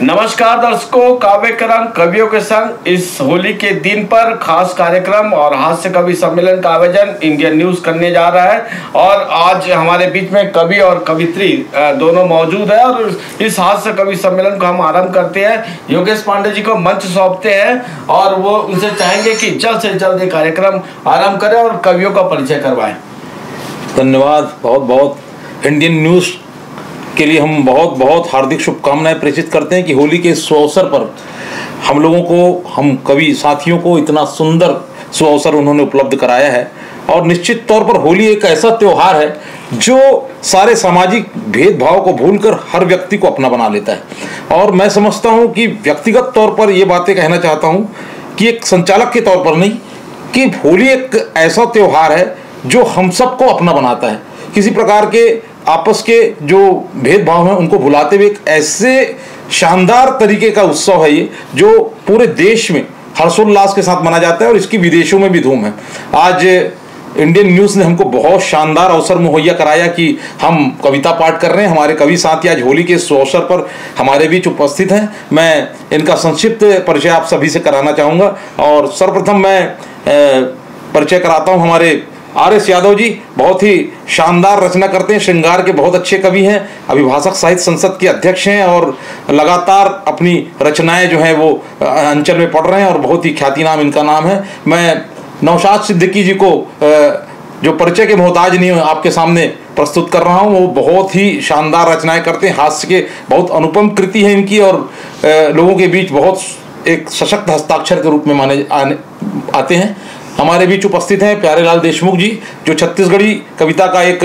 नमस्कार दर्शकों, काव्य के रंग कवियों के संग इस होली के दिन पर खास कार्यक्रम और हास्य कवि सम्मेलन का आयोजन इंडियन न्यूज करने जा रहा है। और आज हमारे बीच में कवि और कवित्री दोनों मौजूद है और इस हास्य कवि सम्मेलन को हम आरंभ करते हैं। योगेश पांडे जी को मंच सौंपते हैं और वो उनसे चाहेंगे कि जल्द से जल्द ये कार्यक्रम आरंभ करें और कवियों का परिचय करवाएं। धन्यवाद। बहुत बहुत इंडियन न्यूज के लिए हम बहुत बहुत हार्दिक शुभकामनाएं प्रेषित करते हैं कि होली के इस अवसर पर हम लोगों को, हम कवि साथियों को इतना सुंदर अवसर उन्होंने उपलब्ध कराया है। और निश्चित तौर पर होली एक ऐसा त्यौहार है जो सारे सामाजिक भेदभाव को भूलकर हर व्यक्ति को अपना बना लेता है। और मैं समझता हूं कि व्यक्तिगत तौर पर ये बातें कहना चाहता हूं कि एक संचालक के तौर पर नहीं, कि होली एक ऐसा त्यौहार है जो हम सबको अपना बनाता है। किसी प्रकार के आपस के जो भेदभाव हैं उनको भुलाते हुए एक ऐसे शानदार तरीके का उत्सव है ये, जो पूरे देश में हर्षोल्लास के साथ मनाया जाता है और इसकी विदेशों में भी धूम है। आज इंडियन न्यूज़ ने हमको बहुत शानदार अवसर मुहैया कराया कि हम कविता पाठ कर रहे हैं। हमारे कवि साथी आज होली के इस अवसर पर हमारे बीच उपस्थित हैं। मैं इनका संक्षिप्त परिचय आप सभी से कराना चाहूँगा। और सर्वप्रथम मैं परिचय कराता हूँ हमारे आर.एस. यादव जी। बहुत ही शानदार रचना करते हैं, श्रृंगार के बहुत अच्छे कवि हैं, अभिभाषक साहित्य संसद के अध्यक्ष हैं और लगातार अपनी रचनाएं जो हैं वो अंचल में पढ़ रहे हैं और बहुत ही ख्याति नाम इनका नाम है। मैं नौशाद सिद्दीकी जी को जो परिचय के मोहताज नहीं आपके सामने प्रस्तुत कर रहा हूँ। वो बहुत ही शानदार रचनाएं करते हैं, हास्य के बहुत अनुपम कृति है इनकी और लोगों के बीच बहुत एक सशक्त हस्ताक्षर के रूप में आते हैं। हमारे बीच उपस्थित हैं प्यारेलाल देशमुख जी, जो छत्तीसगढ़ी कविता का एक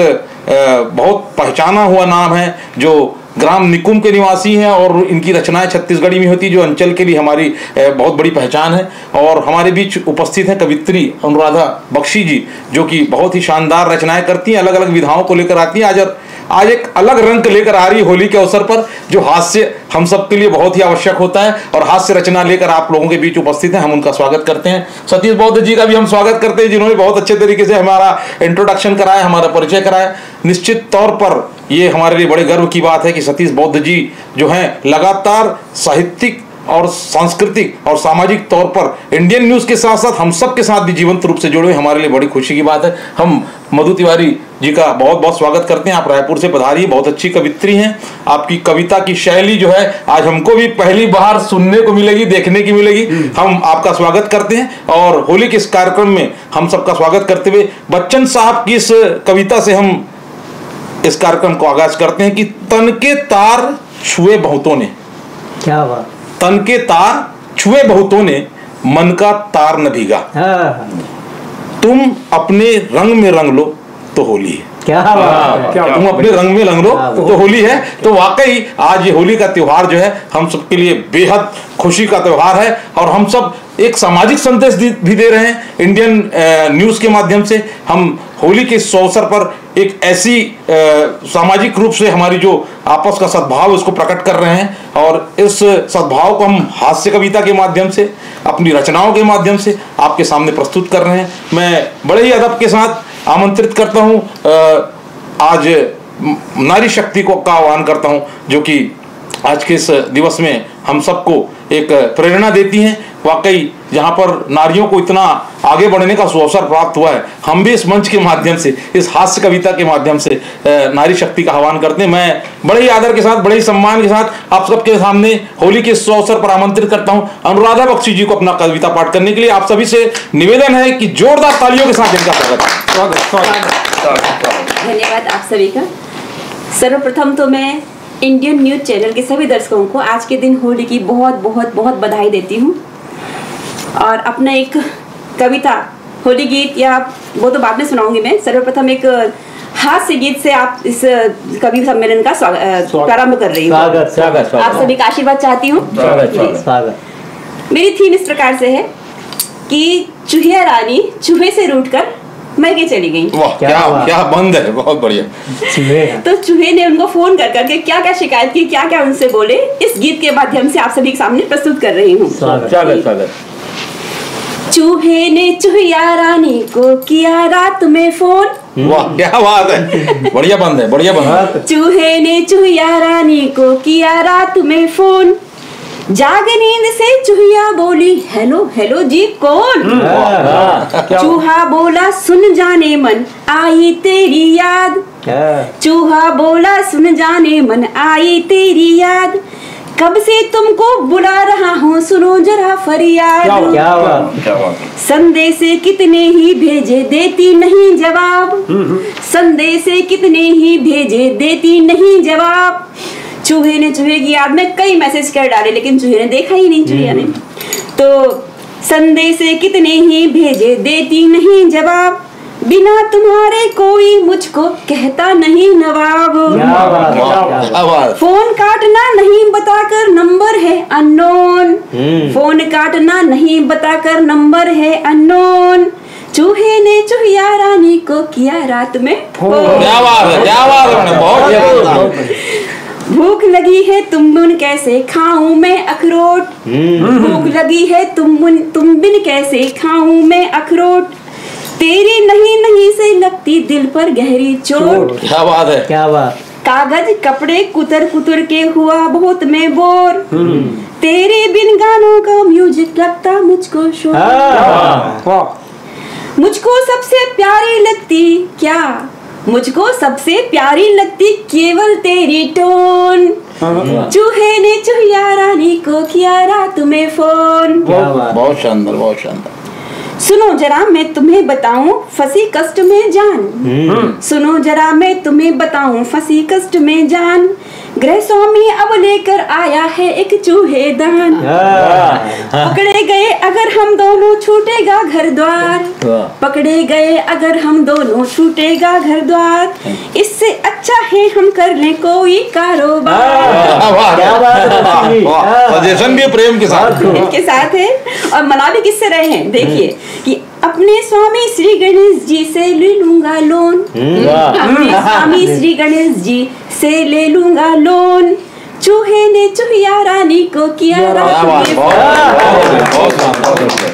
बहुत पहचाना हुआ नाम है, जो ग्राम निकुम के निवासी हैं और इनकी रचनाएं छत्तीसगढ़ी में होती, जो अंचल के लिए हमारी बहुत बड़ी पहचान है। और हमारे बीच उपस्थित हैं कवित्री अनुराधा बख्शी जी, जो कि बहुत ही शानदार रचनाएं करती हैं, अलग अलग विधाओं को लेकर आती हैं। आज एक अलग रंग लेकर आ रही है होली के अवसर पर, जो हास्य हम सब के लिए बहुत ही आवश्यक होता है और हास्य रचना लेकर आप लोगों के बीच उपस्थित हैं। हम उनका स्वागत करते हैं। सतीश बौद्ध जी का भी हम स्वागत करते हैं, जिन्होंने बहुत अच्छे तरीके से हमारा इंट्रोडक्शन कराया, हमारा परिचय कराया। निश्चित तौर पर ये हमारे लिए बड़े गर्व की बात है कि सतीश बौद्ध जी जो हैं लगातार साहित्यिक और सांस्कृतिक और सामाजिक तौर पर इंडियन न्यूज़ के साथ साथ हम सब के साथ भी जीवंत रूप से जुड़े हुए, हमारे लिए बड़ी खुशी की बात है। हम मधु तिवारी जी का बहुत बहुत स्वागत करते हैं। आप रायपुर से पधारी, बहुत अच्छी कवित्री हैं। आपकी कविता की शैली जो है आज हमको भी पहली बार सुनने को मिलेगी, देखने की मिलेगी। हम आपका स्वागत करते हैं और होली के इस कार्यक्रम में हम सबका स्वागत करते हुए बच्चन साहब की इस कविता से हम इस कार्यक्रम को आगाज करते हैं कि तन के तार छुए बहुतों ने। क्या बात। तन के तार छुए बहुतों ने, मन का तार न भीगा। तुम अपने रंग में रंग लो तो होली है। क्या बात है। तुम अपने रंग में रंग लो तो होली है। तो वाकई आज ये होली का त्योहार जो है हम सबके लिए बेहद खुशी का त्योहार है और हम सब एक सामाजिक संदेश भी दे रहे हैं इंडियन न्यूज़ के माध्यम से। हम होली के इस अवसर पर एक ऐसी सामाजिक रूप से हमारी जो आपस का सद्भाव उसको प्रकट कर रहे हैं और इस सद्भाव को हम हास्य कविता के माध्यम से, अपनी रचनाओं के माध्यम से आपके सामने प्रस्तुत कर रहे हैं। मैं बड़े ही अदब के साथ आमंत्रित करता हूँ आज नारी शक्ति को का आह्वान करता हूँ, जो कि आज के इस दिवस में हम सबको एक प्रेरणा देती हैं। वाकई जहाँ पर नारियों को इतना आगे बढ़ने का अवसर प्राप्त हुआ है, हम भी इस मंच के माध्यम से, इस हास्य कविता के माध्यम से नारी शक्ति का आह्वान करते हैं। मैं बड़े ही आदर के साथ, बड़े ही सम्मान के साथ आप सबके सामने होली के इस अवसर पर आमंत्रित करता हूँ अनुराधा बख्शी जी को अपना कविता पाठ करने के लिए। आप सभी से निवेदन है कि जोरदार तालियों के साथ इनका स्वागत। धन्यवाद आप सभी का। सर्वप्रथम तो मैं इंडियन न्यूज चैनल के सभी दर्शकों को आज के दिन होली की बहुत बहुत बहुत बधाई देती हूँ। और अपना एक कविता, होली गीत या वो तो बाद में सुनाऊंगी मैं। सर्वप्रथम एक हास्य गीत से आप इस कवि सम्मेलन का प्रारंभ कर रही हूँ। आप सभी का आशीर्वाद चाहती हूँ। मेरी थीम इस प्रकार से है कि चूहिया रानी चूहे से रूठकर मैके चली गई। वाह, क्या बंद है, बहुत बढ़िया। तो चूहे ने उनको फोन कर करके क्या क्या शिकायत की, क्या क्या उनसे बोले, इस गीत के माध्यम से आप सभी के सामने प्रस्तुत कर रही हूँ। चूहे ने चूहिया रानी को किया रात में फोन। वाह, क्या बात है, बढ़िया बंद है, बढ़िया बंद। चूहे ने चूहिया रानी को किया रात में फोन, जाग नींद से चूहिया बोली हेलो हेलो जी कौन? चूहा बोला सुन जाने मन आई तेरी याद। चूहा बोला सुन जाने मन आई तेरी याद, कब से तुमको बुला रहा हूँ सुनो जरा फरियाद। क्या बात। संदेश कितने ही भेजे देती नहीं जवाब, संदेश कितने ही भेजे देती नहीं जवाब। चूहे ने चूहे की याद में कई मैसेज कर डाले लेकिन चूहे ने देखा ही नहीं, चूहिया ने। तो संदेश कितने ही भेजे देती नहीं जवाब, बिना तुम्हारे कोई मुझको कहता नहीं नवाब। फोन काटना नहीं बताकर नंबर है अननोन, फोन काटना नहीं बताकर नंबर है अननोन। चूहे ने चूहिया रानी को किया रात में फोन। क्या बात है, क्या बात है, बहुत। भूख लगी है तुम बिन कैसे खाऊं मैं अखरोट, भूख लगी है तुम बिन कैसे खाऊं मैं अखरोट। तेरी नहीं नहीं से लगती दिल पर गहरी चोट। क्या बात है, क्या बात। कागज कपड़े कुतर कुतर के हुआ बहुत मैं बोर, तेरे बिन गानों का म्यूजिक लगता मुझको शोर। मुझको सबसे प्यारी लगती क्या, मुझको सबसे प्यारी लगती केवल तेरी टोन। चूहे ने चूहिया रानी को किया रात में फोन। बहुत शानदार, बहुत शानदार। सुनो जरा मैं तुम्हें बताऊं फंसी कष्ट में जान, सुनो जरा मैं तुम्हें बताऊं फंसी कष्ट में जान। गृह स्वामी अब लेकर आया है एक चूहेदान, पकड़े गए अगर हम दोनों छूटेगा घर द्वार, पकड़े गए अगर हम दोनों छूटेगा घर द्वार। इससे अच्छा है हम कर लें कोई कारोबार। सजेशन भी प्रेम के साथ, इनके साथ है और मना भी किससे रहे हैं। देखिए कि अपने स्वामी श्री गणेश जी से ले लूंगा लोन, अपने स्वामी श्री गणेश जी से ले लूंगा लोन। चूहे ने चूहिया रानी को किया रात में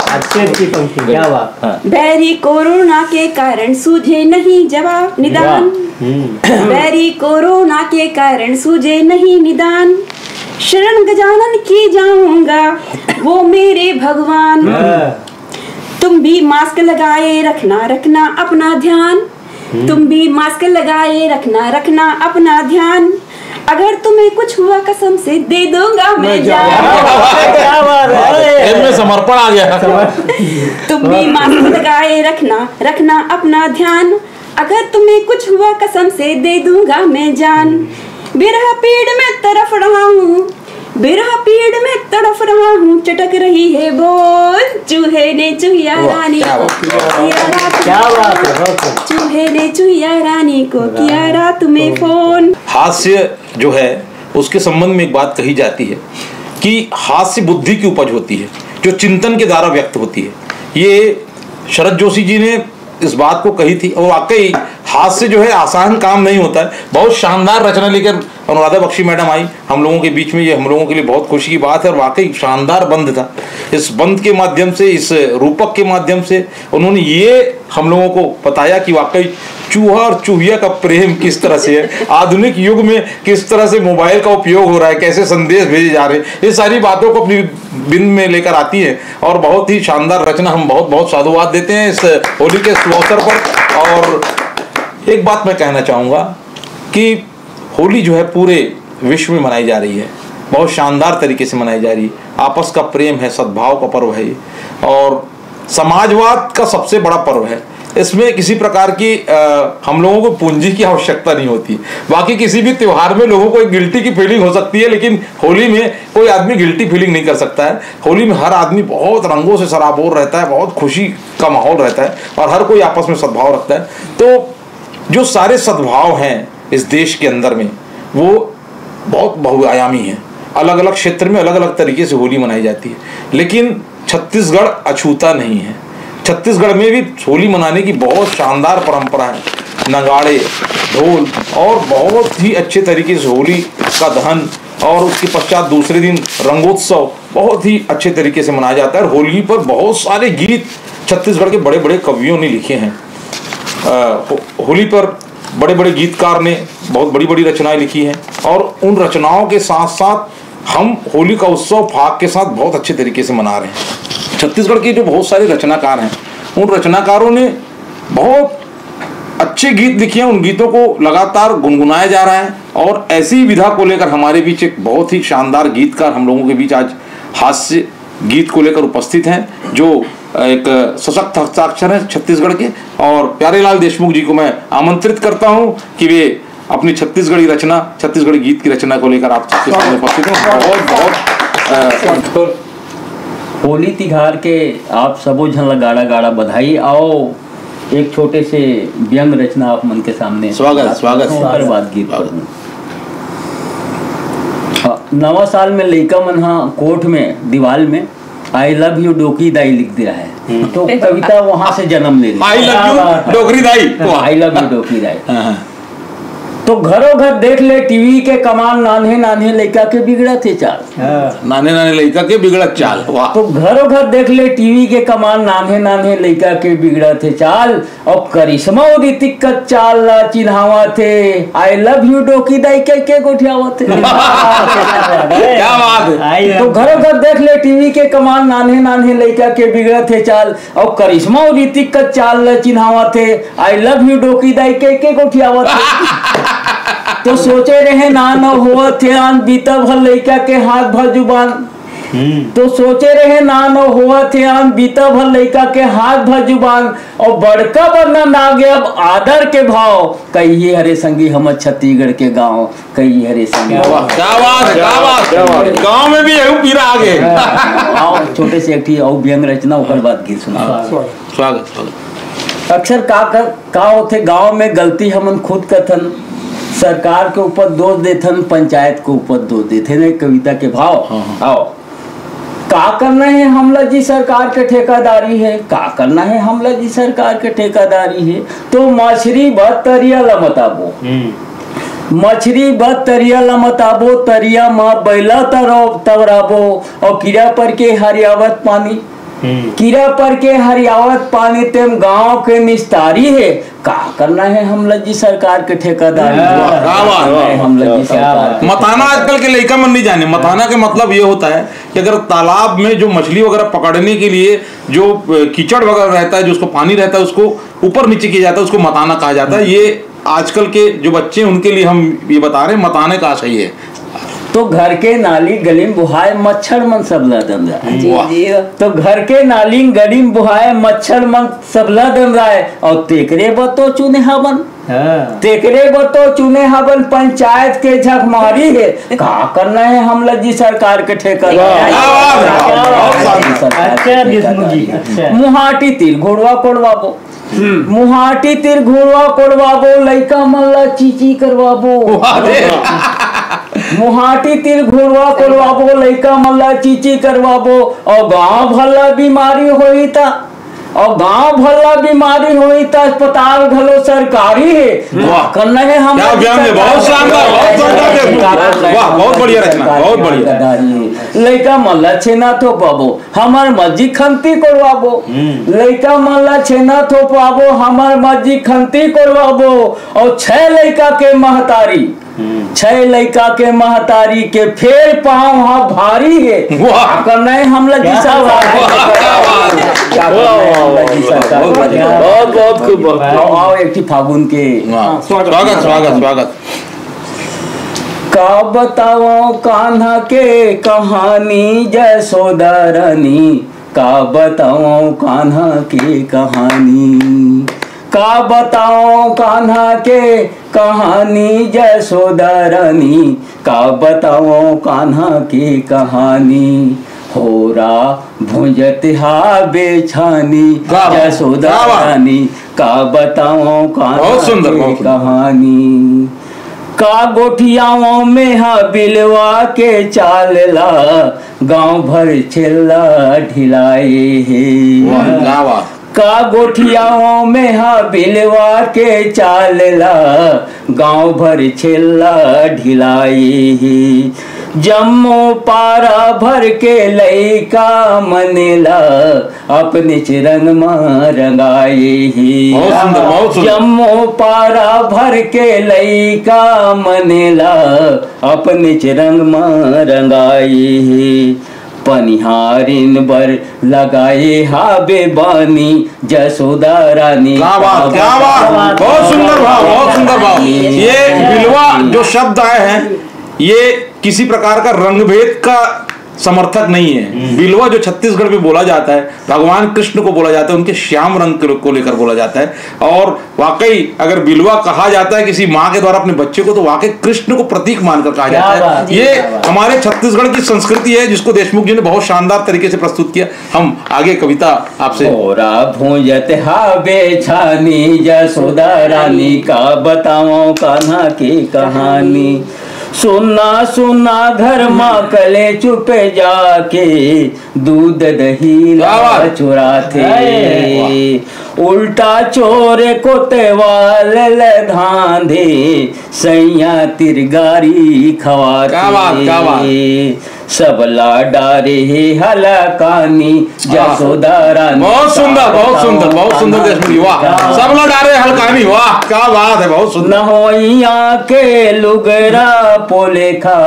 अच्छी। क्या बात। बैरी कोरोना के कारण सूझे नहीं जवाब निदान, बैरी कोरोना के कारण सूझे नहीं निदान। शरण गजानन की जाऊंगा वो मेरे भगवान। तुम भी मास्क लगाए रखना रखना अपना ध्यान, तुम भी मास्क लगाए रखना रखना अपना ध्यान। अगर तुम्हें कुछ हुआ कसम से दे दूंगा मैं जान। इनमें समर्पण आ गया। तुम भी मास्क लगाए रखना रखना अपना ध्यान, अगर तुम्हें कुछ हुआ कसम से दे दूंगा मैं जान। बिरह पीड़ में तड़फ रहा हूँ, बिरह पीड़ में तड़फ रहा हूँ, चटक रही है बोल। चूहे ने चूहिया रानी को किया रात में, चूहे ने चूहिया रानी को किया रात में फोन। हास्य जो है उसके संबंध में एक बात कही जाती है कि हास्य बुद्धि की उपज होती है जो चिंतन के द्वारा व्यक्त होती है। ये शरद जोशी जी ने इस बात को कही थी और वाकई हास्य जो है आसान काम नहीं होता है। बहुत शानदार रचना लेकर अनुराधा बख्शी मैडम आई हम लोगों के बीच में, ये हम लोगों के लिए बहुत खुशी की बात है और वाकई शानदार बंद था। इस बंद के माध्यम से, इस रूपक के माध्यम से उन्होंने ये हम लोगों को बताया कि वाकई चूहा और चूहिया का प्रेम किस तरह से है, आधुनिक युग में किस तरह से मोबाइल का उपयोग हो रहा है, कैसे संदेश भेजे जा रहे हैं, ये सारी बातों को अपनी बिंद में लेकर आती है और बहुत ही शानदार रचना। हम बहुत बहुत साधुवाद देते हैं इस होली के अवसर पर। और एक बात मैं कहना चाहूँगा कि होली जो है पूरे विश्व में मनाई जा रही है, बहुत शानदार तरीके से मनाई जा रही है। आपस का प्रेम है, सद्भाव का पर्व है और समाजवाद का सबसे बड़ा पर्व है। इसमें किसी प्रकार की हम लोगों को पूंजी की आवश्यकता नहीं होती। बाकी किसी भी त्योहार में लोगों को एक गिल्टी की फीलिंग हो सकती है, लेकिन होली में कोई आदमी गिल्टी फीलिंग नहीं कर सकता है। होली में हर आदमी बहुत रंगों से सराबोर रहता है, बहुत खुशी का माहौल रहता है और हर कोई आपस में सद्भाव रखता है। तो जो सारे सद्भाव हैं इस देश के अंदर में वो बहुत बहुआयामी हैं। अलग अलग क्षेत्र में अलग अलग तरीके से होली मनाई जाती है, लेकिन छत्तीसगढ़ अछूता नहीं है। छत्तीसगढ़ में भी होली मनाने की बहुत शानदार परंपरा है। नगाड़े, ढोल और बहुत ही अच्छे तरीके से होली का दहन और उसके पश्चात दूसरे दिन रंगोत्सव बहुत ही अच्छे तरीके से मनाया जाता है। और होली पर बहुत सारे गीत छत्तीसगढ़ के बड़े बड़े कवियों ने लिखे हैं। होली पर बड़े बड़े गीतकार ने बहुत बड़ी बड़ी रचनाएं लिखी हैं और उन रचनाओं के साथ साथ हम होली का उत्सव फाग के साथ बहुत अच्छे तरीके से मना रहे हैं। छत्तीसगढ़ के जो बहुत सारे रचनाकार हैं, उन रचनाकारों ने बहुत अच्छे गीत लिखे हैं। उन गीतों को लगातार गुनगुनाया जा रहा है और ऐसी विधा को लेकर हमारे बीच एक बहुत ही शानदार गीतकार हम लोगों के बीच आज हास्य गीत को लेकर उपस्थित हैं, जो एक सशक्त हस्ताक्षर है छत्तीसगढ़ के। और प्यारेलाल देशमुख जी को मैं आमंत्रित करता हूं कि वे अपनी छत्तीसगढ़ी रचना, छत्तीसगढ़ी गीत की रचना को लेकर आप सबके सामने उपस्थित हैं। बहुत बहुत होली तिहार के आप सबो झन ला गाड़ा गाड़ा बधाई। आओ एक छोटे से व्यंग रचना आप मन के सामने स्वागत बात गीत करूं। नवा साल में लइका मन हा कोर्ट में दीवाल में आई लव यू डोकी दाई लिख दिया है, तो कविता वहां से जन्म ले ली। आई लव यू डोकरी दाई, आई लव यू डोकी दाई। तो घरों घर देख ले टीवी के कमाल, नान्हे नान्हे लड़का के बिगड़ा थे चाल, नाने नाने लड़का के बिगड़ा चाल। वाह। तो घरों घर देख ले टीवी के कमाल, नान्हे नान्हे लड़का के बिगड़ा थे चाल, और करिश्मा ऋतिक का चाल ला चिन्हावा थे, आई लव यू डोकी दाई के गोठियावा थे। क्या बात है। तो घरों घर देख ले टीवी के कमाल, नान्हे नान्हे लड़का के बिगड़ा थे चाल, और करिश्मा ऋतिक का चाल ला चिन्हावा थे, आई लव यू डोकी दाई के गोठियावा थे। तो सोचे रहे ना न हुआ थे आन, बीता भर लड़का के हाथ भर जुबान। तो सोचे रहे ना न हुआ थे आन, बीता भर लड़का के हाथ भर जुबान, और बड़का वर्णन आ गया अब आदर के भाव, कहिए हरे संगी हम छत्तीसगढ़ के गांव, कहिए हरे संगी। क्या बात, गांव में भी यही पीरा आ गए। आओ छोटे से एक और व्यंग रचना, ओकर बाद गीत सुना। स्वागत। अक्सर का होते गांव में गलती हमन खुद कथन, सरकार के ऊपर दोष देथन, पंचायत के ऊपर दोष देते न, कविता के भाव। आओ का करना है हमला जी सरकार के ठेकादारी है, का करना है हमला जी सरकार के ठेकादारी है, तो मछली बद तरिया लमताबो, मछली बद तरिया लमताबो, तरिया माँ बैला तवराबो, और कीड़ा पर के हरियावत पानी, कीड़ा पर के हरियावत पानी, तेम गांव के निस्तारी है, का करना है हम लज्जी सरकार के ठेकादारी। मताना आजकल के लड़का मन नहीं जाने। मताना के मतलब ये होता है कि अगर तालाब में जो मछली वगैरह पकड़ने के लिए जो कीचड़ वगैरह रहता है, जो उसको पानी रहता है, उसको ऊपर नीचे किया जाता है, उसको मताना कहा जाता है। ये आजकल के जो बच्चे उनके लिए हम ये बता रहे हैं, मताने का आशय है। तो घर के नाली गली में बुहाए मच्छर मन सबला दम जाए, तो घर के नाली गली में बुहाए मच्छर मन सबला दम जाए, और तेकरे बतो चुने हवन, तेकरे बतो चुने हवन, पंचायत के झकमारी है, का करना है हम लज्जी सरकार के ठेकेदार। मुहाटी तीर घोड़वा कोड़वाबो, मुहाटी तीर घोड़वा कोड़वाबो, लइका मल्ला चीची करवाबो, मुहाटी तीर घोड़वा कोड़वाबो, लइका मल्ला चीची करवाबो, और गांव भला बीमारी होई ता, और गांव भला बीमारी हुई तो अस्पताल घलो सरकारी है। करना है हम बहुत शानदार, बहुत बढ़िया रचना, बहुत बढ़िया। लइका मल्ला छेना थो पाबो, हमार मस्जिद खंती करवाबो, लइका मल्ला छेना थो पाबो, हमार मस्जिद खंती करवाबो, और 6 लइका के महतारी, 6 लइका के महतारी के फेर पाँव हा भारी है, करना है हम लगी बहुत खूब। आओ एक फागुन के स्वागत स्वागत स्वागत। का बताओ कान्हा के कहानी जसोदा रानी, का बताओ कान्हा की कहानी, का बताओ कान्हा के कहानी जसोदा रानी, का बताओ कान्हा की कहानी, होरा भुंजत हा बेछानी जसोदा रानी, का बताओ कान्हा की कहानी, का गोठियाओं में हा बिलवा के चालला, गांव भर चिल्ला ढिलाए है, का गोठियाओं में हा बिलवा के चालला, गांव भर छेला ढिलाई। जम्मो पारा भर के लइका मनेला, अपने रंग में रंगाई। जम्मो पारा भर के लइका मनेला, अपने रंग में रंगाई। पनिहारिन बर लगाए हाबे बानी, जसोदा रानी। क्या बात, क्या बात, बहुत सुंदर भाव, बहुत सुंदर भाव। ये बिलवा जो शब्द आए हैं, ये किसी प्रकार का रंगभेद का समर्थक नहीं है। बिलवा जो छत्तीसगढ़ में बोला जाता है, भगवान कृष्ण को बोला जाता है, उनके श्याम रंग को लेकर बोला जाता है। और वाकई अगर बिलवा कहा जाता है किसी माँ के द्वारा अपने बच्चे को, तो वाकई कृष्ण को प्रतीक मानकर कहा जाता है। ये हमारे छत्तीसगढ़ की संस्कृति है, जिसको देशमुख जी ने बहुत शानदार तरीके से प्रस्तुत किया। हम आगे कविता आपसे। भूंजत हाबे छानी, जसोदा रानी का बताओ कान्हा की कहानी। सुना सुना घर माँ कले चुपे जाके, दूध दही ला चुराते। उल्टा चोरे कोतेवाल धांधे, सैया तिरगारी खवाते। सबला डारे हलकानी, जसोदा रानी। बहुत सुंदर, बहुत सुंदर, बहुत सुंदर देशमुख जी, वाह। सबला डारे हलकानी, वाह क्या बात है, बहुत सुंदर। नहोइया के लुगरा पोलेखा,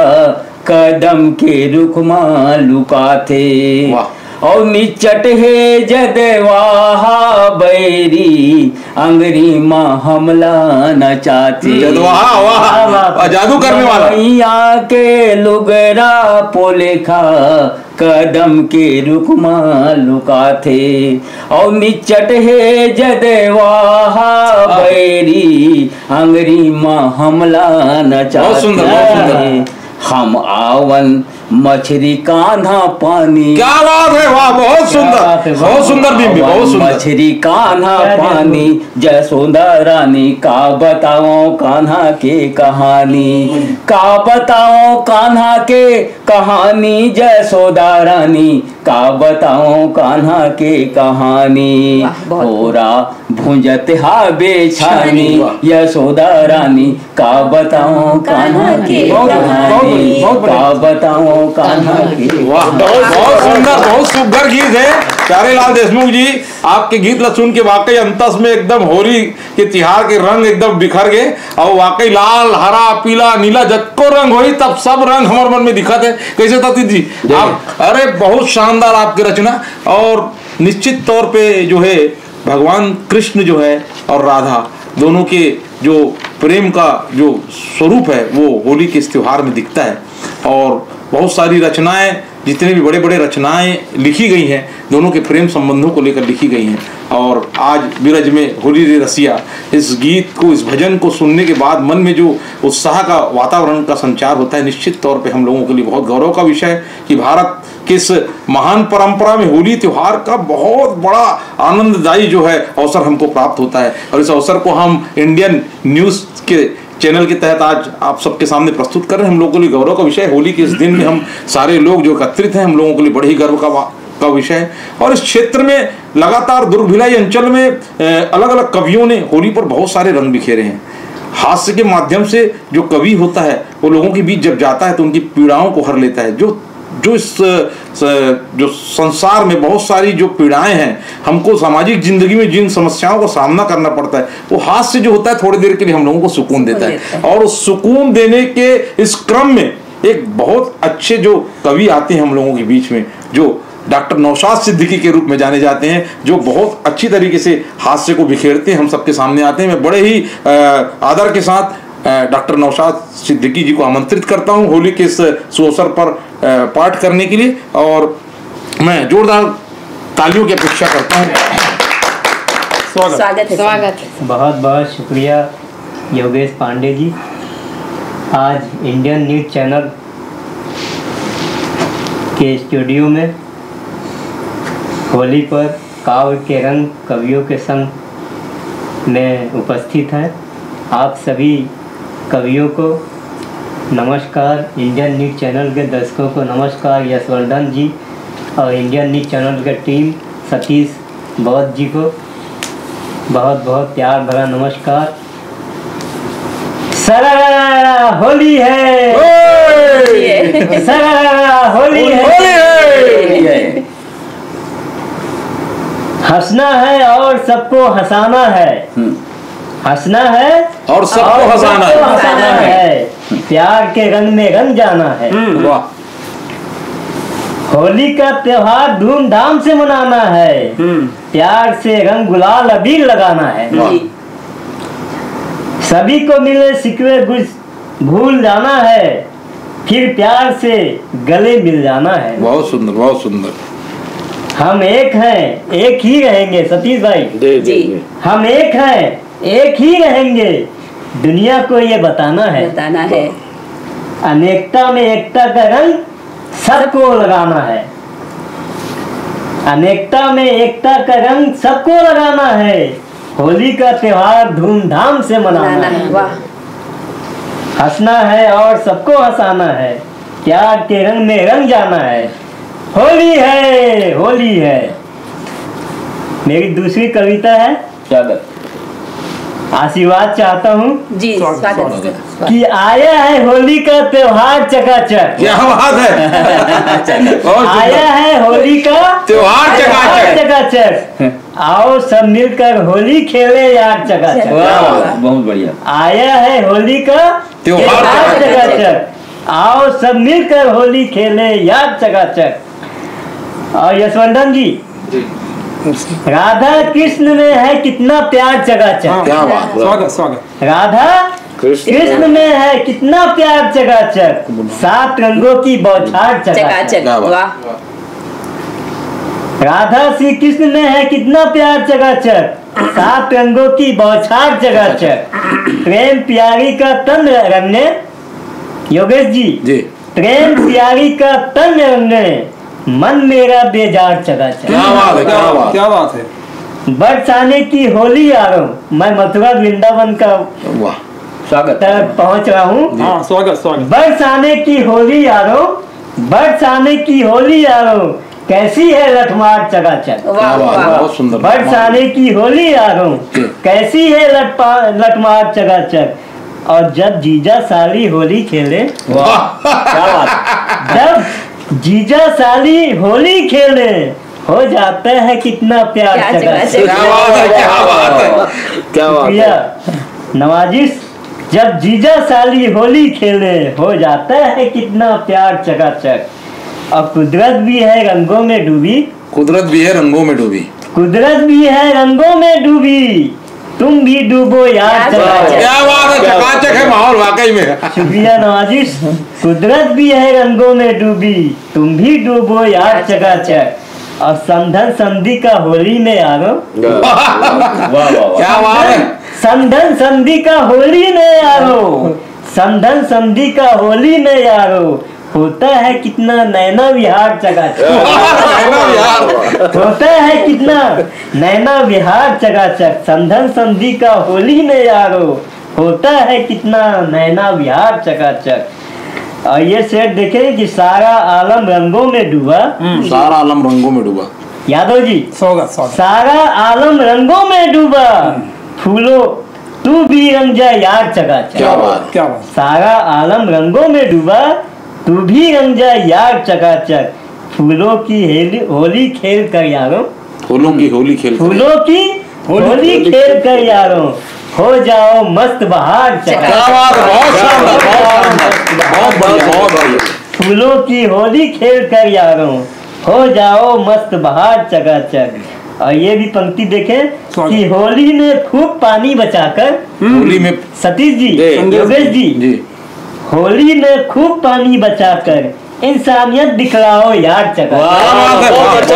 कदम के रुखमा लुकाथे। और निचट है जदवाहा बैरी, अंगरी माँ हमला न चाहते। जादू करने वाला। नहोइया के लुगरा पोलेखा, कदम के रुखमा लुकाथे। और निचट है जदवाहा बैरी, अंगरी माँ हमला न चाहते। हम आवन मछली कान्हा पानी। क्या बात है, वाह बहुत सुंदर, बहुत सुंदर बिंबी, बहुत सुंदर। मछली कान्हा पानी, जसोदा रानी का बताओ कान्हा के कहानी। का बताओ कान्हा के कहानी, जसोदा रानी का बताओ कान्हा के कहानी। होरा भुंजत हाबे छानी, यशोदा रानी का बताओ कान्हा के कहानी। का बताओ कान्हा की। वाह, बहुत सुंदर, बहुत सुंदर गीत है प्यारेलाल देशमुख जी। आपके गीत सुन के वाकई अंतस में एकदम होली के त्योहार के रंग एकदम बिखर गए। और वाकई लाल, हरा, पीला, नीला जत्को रंग होई, तब सब रंग हमारे मन में दिखत है। कैसे ताती जी आप? अरे बहुत शानदार आपकी रचना। और निश्चित तौर पे जो है भगवान कृष्ण जो है और राधा दोनों के जो प्रेम का जो स्वरूप है वो होली के इस त्योहार में दिखता है। और बहुत सारी रचनाएं, जितने भी बड़े बड़े रचनाएं लिखी गई हैं, दोनों के प्रेम संबंधों को लेकर लिखी गई हैं। और आज बिरज में होली रे रसिया, इस गीत को, इस भजन को सुनने के बाद मन में जो उत्साह का वातावरण का संचार होता है, निश्चित तौर पे हम लोगों के लिए बहुत गौरव का विषय है कि भारत की इस महान परंपरा में होली त्योहार का बहुत बड़ा आनंददायी जो है अवसर हमको प्राप्त होता है। और इस अवसर को हम इंडियन न्यूज़ के चैनल के तहत आज आप सबके सामने प्रस्तुत कर रहे हैं। हम लोगों के लिए गौरव का विषय है। होली के इस दिन में हम सारे लोग जो एकत्रित हैं, हम लोगों के लिए बड़े ही गर्व का विषय है। और इस क्षेत्र में लगातार दुर्ग भिलाई अंचल में अलग अलग कवियों ने होली पर बहुत सारे रंग बिखेरे हैं। हास्य के माध्यम से जो कवि होता है वो लोगों के बीच जब जाता है तो उनकी पीड़ाओं को हर लेता है। जो इस जो संसार में बहुत सारी जो पीड़ाएं हैं, हमको सामाजिक जिंदगी में जिन समस्याओं का सामना करना पड़ता है, वो हास्य जो होता है थोड़ी देर के लिए हम लोगों को सुकून देता है। और उस सुकून देने के इस क्रम में एक बहुत अच्छे जो कवि आते हैं हम लोगों के बीच में, जो डॉक्टर नौशाद सिद्दीकी के रूप में जाने जाते हैं, जो बहुत अच्छी तरीके से हास्य को बिखेरते हैं, हम सबके सामने आते हैं। मैं बड़े ही आदर के साथ डॉक्टर नौशाद सिद्दीकी जी को आमंत्रित करता हूं होली के इस सुअवसर पर पाठ करने के लिए। और मैं जोरदार तालियों की अपेक्षा करता हूं। स्वागत है। बहुत बहुत शुक्रिया योगेश पांडे जी। आज इंडियन न्यूज़ चैनल के स्टूडियो में होली पर काव्य के रंग कवियों के संग में उपस्थित हैं। आप सभी कवियों को नमस्कार। इंडियन न्यूज़ चैनल के दर्शकों को नमस्कार। यशवर्धन जी और इंडियन न्यूज़ चैनल की टीम, सतीश बौद्ध जी को बहुत बहुत प्यार भरा नमस्कार। सरारा होली है, सरारा होली है। हंसना है और सबको हंसाना है, हंसना है और सबको हंसाना है, प्यार के रंग में रंग जाना है। वाह। होली का त्योहार धूमधाम से मनाना है, प्यार से रंग गुलाल अबीर लगाना है। सभी को मिले सिकवे भूल जाना है, फिर प्यार से गले मिल जाना है। बहुत सुंदर, बहुत सुंदर। हम एक हैं, एक ही रहेंगे। सतीश भाई जी, हम एक हैं, एक ही रहेंगे, दुनिया को ये बताना है। अनेकता में एकता का रंग सबको लगाना है, अनेकता में एकता का रंग सबको लगाना है। होली का त्योहार धूमधाम से मनाना है। हंसना है और सबको हंसाना है, प्यार के रंग में रंग जाना है। होली है, होली है। मेरी दूसरी कविता है, स्वागत। आशीर्वाद चाहता हूँ जी, स्वागत कि आया है होली का त्योहार चकाचक। क्या बात है। आया है होली का त्योहार चकाचक। आओ सब मिलकर होली खेले यार चकाचक। बहुत बढ़िया। आया है होली का त्योहार चकाचक। आओ सब मिलकर होली खेले यार चकाचक। और यशवंतन जी, राधा कृष्ण में है कितना प्यार चकाचक। क्या बात। स्वागत स्वागत। राधा कृष्ण में है कितना प्यार चकाचक, 7 रंगों की बौछार चकाचक। वाह। राधा श्री कृष्ण में है कितना प्यार चकाचक, 7 रंगों की बौछार चकाचक। प्रेम प्यारी का तन रंगने, योगेश जी, प्रेम प्यारी का तन रंगने, मन मेरा बेजार चकाचक। क्या बात है, क्या बात, क्या बात है। बरसाने की होली आ रहा हूँ, मैं मथुरा वृंदावन का वाह। स्वागत। तक पहुँच रहा हूँ। हाँ, स्वागत स्वागत। बरसाने की होली आ रहा हूँ, बरसाने की होली आ रहा हूँ, कैसी है लठमार चकाचक। क्या बात, बहुत सुंदर। बरसाने की होली आ रहा हूँ, कैसी है लठमार चकाचक। और जब जीजा साली होली खेले, क्या बात। जब जीजा साली होली खेले, हो जाता है कितना प्यार चकाचक। क्या बात है, क्या बात है, क्या बात है। नवाजिश, जब जीजा साली होली खेले, हो जाता है कितना प्यार चकाचक। और कुदरत भी है रंगों में डूबी, कुदरत भी है रंगों में डूबी, कुदरत भी है रंगों में डूबी, तुम भी डूबो यार चकाचक। क्या बात है, चकाचक है माहौल वाकई में। शुक्रिया नवाजिश। कुदरत भी है रंगों में डूबी, तुम भी डूबो यार चकाचक। और समधन संधि का होली में आ रहा हूँ, क्या बात है। समधन संधि का होली में आ रहा हूँ, समधन संधि का होली में आ रहा हूँ, होता है कितना नैना विहार चकाचक। होता है कितना नैना विहार चकाचक, समधन संधि का होली में आ रहा हूँ, होता है कितना नैना विहार चकाचक। और ये सेट देखें कि सारा आलम रंगों में डूबा, सारा आलम रंगों में डूबा। यादव जी, स्वागत स्वागत। सारा आलम रंगों में डूबा, फूलो तू भी रंग जा यार चकाचक। क्या बात, क्या बात। सारा आलम रंगों में डूबा, तू भी रंग जा यार चकाचक। फूलों की होली खेल कर यारों, फूलों की होली खेल, फूलों की होली खेल कर यारों, हो जाओ मस्त बहार चकाचक। क्या बात है, बहुत शानदार, बहुत बढ़िया, बहुत बढ़िया। फूलों की होली खेल कर यारों, हो जाओ मस्त बहार चकाचक। और ये भी पंक्ति देखें कि होली में खूब पानी बचाकर, होली में सतीश जी, योगेश जी, होली में खूब पानी बचाकर इंसानियत दिखलाओ यार चकाचक।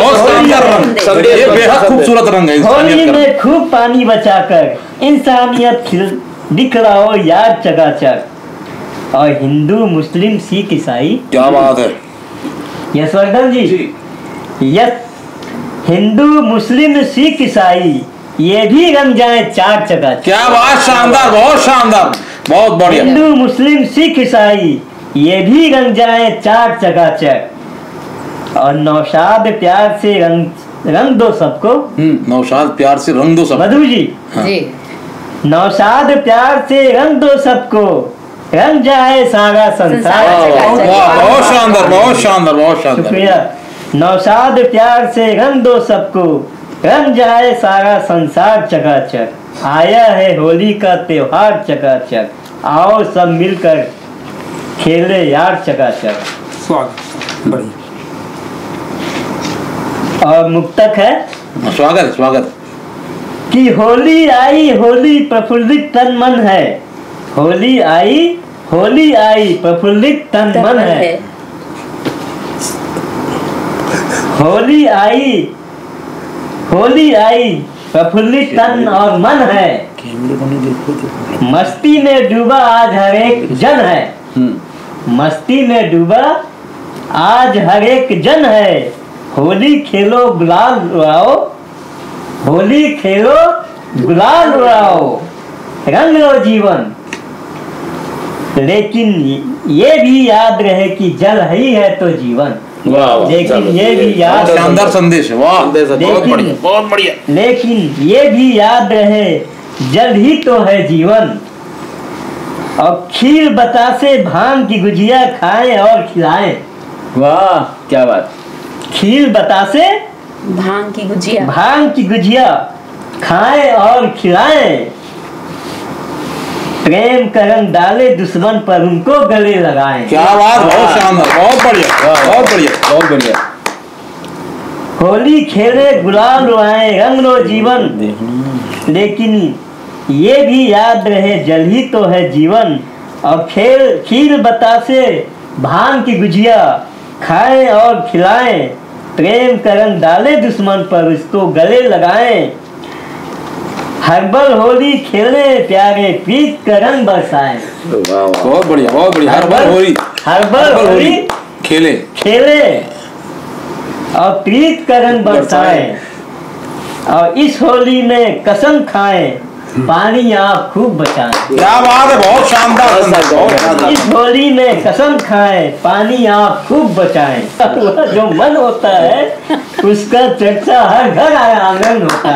ये बेहद खूबसूरत रंग है। होली में खूब पानी बचाकर इंसानियत दिखलाओ यार चकाचक। और हिंदू मुस्लिम सिख ईसाई, क्या बात है। यशवर्धन जी, यस, हिंदू मुस्लिम सिख ईसाई ये भी रंग जाए चार चकाचक। क्या बात, शानदार, बहुत शानदार, बहुत बढ़िया। हिंदू मुस्लिम सिख ईसाई ये भी रंग जाए चार चकाचक। और नौशाद प्यार से रंग रंग दो सबको। नौशाद प्यार से रंग दो सबको। मधु जी। जी। नौशाद प्यार से रंग दो सबको, रंग जाए सारा संसार। बहुत शानदार, बहुत शानदार, बहुत शानदार। शुक्रिया। नौशाद प्यार से रंग दो सबको, रंग जाए सारा संसार चकाचक। आया है होली का त्योहार चकाचक, आओ सब मिलकर खेले यार चकाचक। स्वागत, बढ़िया। और मुक्तक है। स्वागत स्वागत। कि होली आई होली प्रफुल्लित तन मन है, होली आई प्रफुल्लित तन मन है। होली आई प्रफुल्लित तन और मन है। मस्ती में डूबा आज हर एक जन है, मस्ती में डूबा आज हर एक जन है। होली खेलो गुलाल उड़ाओ, होली खेलो गुलाल उड़ाओ, रंग लो जीवन। लेकिन ये भी याद रहे कि जल ही है तो जीवन। लेकिन ये भी याद, शानदार संदेश है, वाह, बहुत बढ़िया, बहुत बढ़िया। लेकिन ये भी याद रहे जल ही तो है जीवन। और खीर बतासे भांग की गुजिया खाएं और खिलाएं। वाह क्या बात। खीर बतासे भांग की गुजिया खाएं और खिलाएं। प्रेम का रंग डाले दुश्मन पर उनको गले लगाएं। क्या बात, बहुत शानदार, बहुत बढ़िया, बहुत बढ़िया, बहुत बढ़िया। होली खेले गुलाल उड़ाएं, रंग लो जीवन। लेकिन ये भी याद रहे जल ही तो है जीवन। और खीर बतासे भांग की गुजिया खाएं और खिलाएं। प्रेम का रंग डाले दुश्मन पर उसको गले लगाएं। हर्बल होली खेले प्यारे प्रीत का रंग बरसाएं। बहुत बढ़िया, बहुत बढ़िया। हर्बल होली खेले और प्रीत का रंग बरसाएं। और इस होली में कसम खाएं, पानी आप खूब बचाएं। क्या बात है, बहुत शानदार, बहुत शानदार। इस होली में कसम खाएं, पानी आप खूब बचाएं। जो मन होता है उसका चर्चा हर घर आंगन होता है।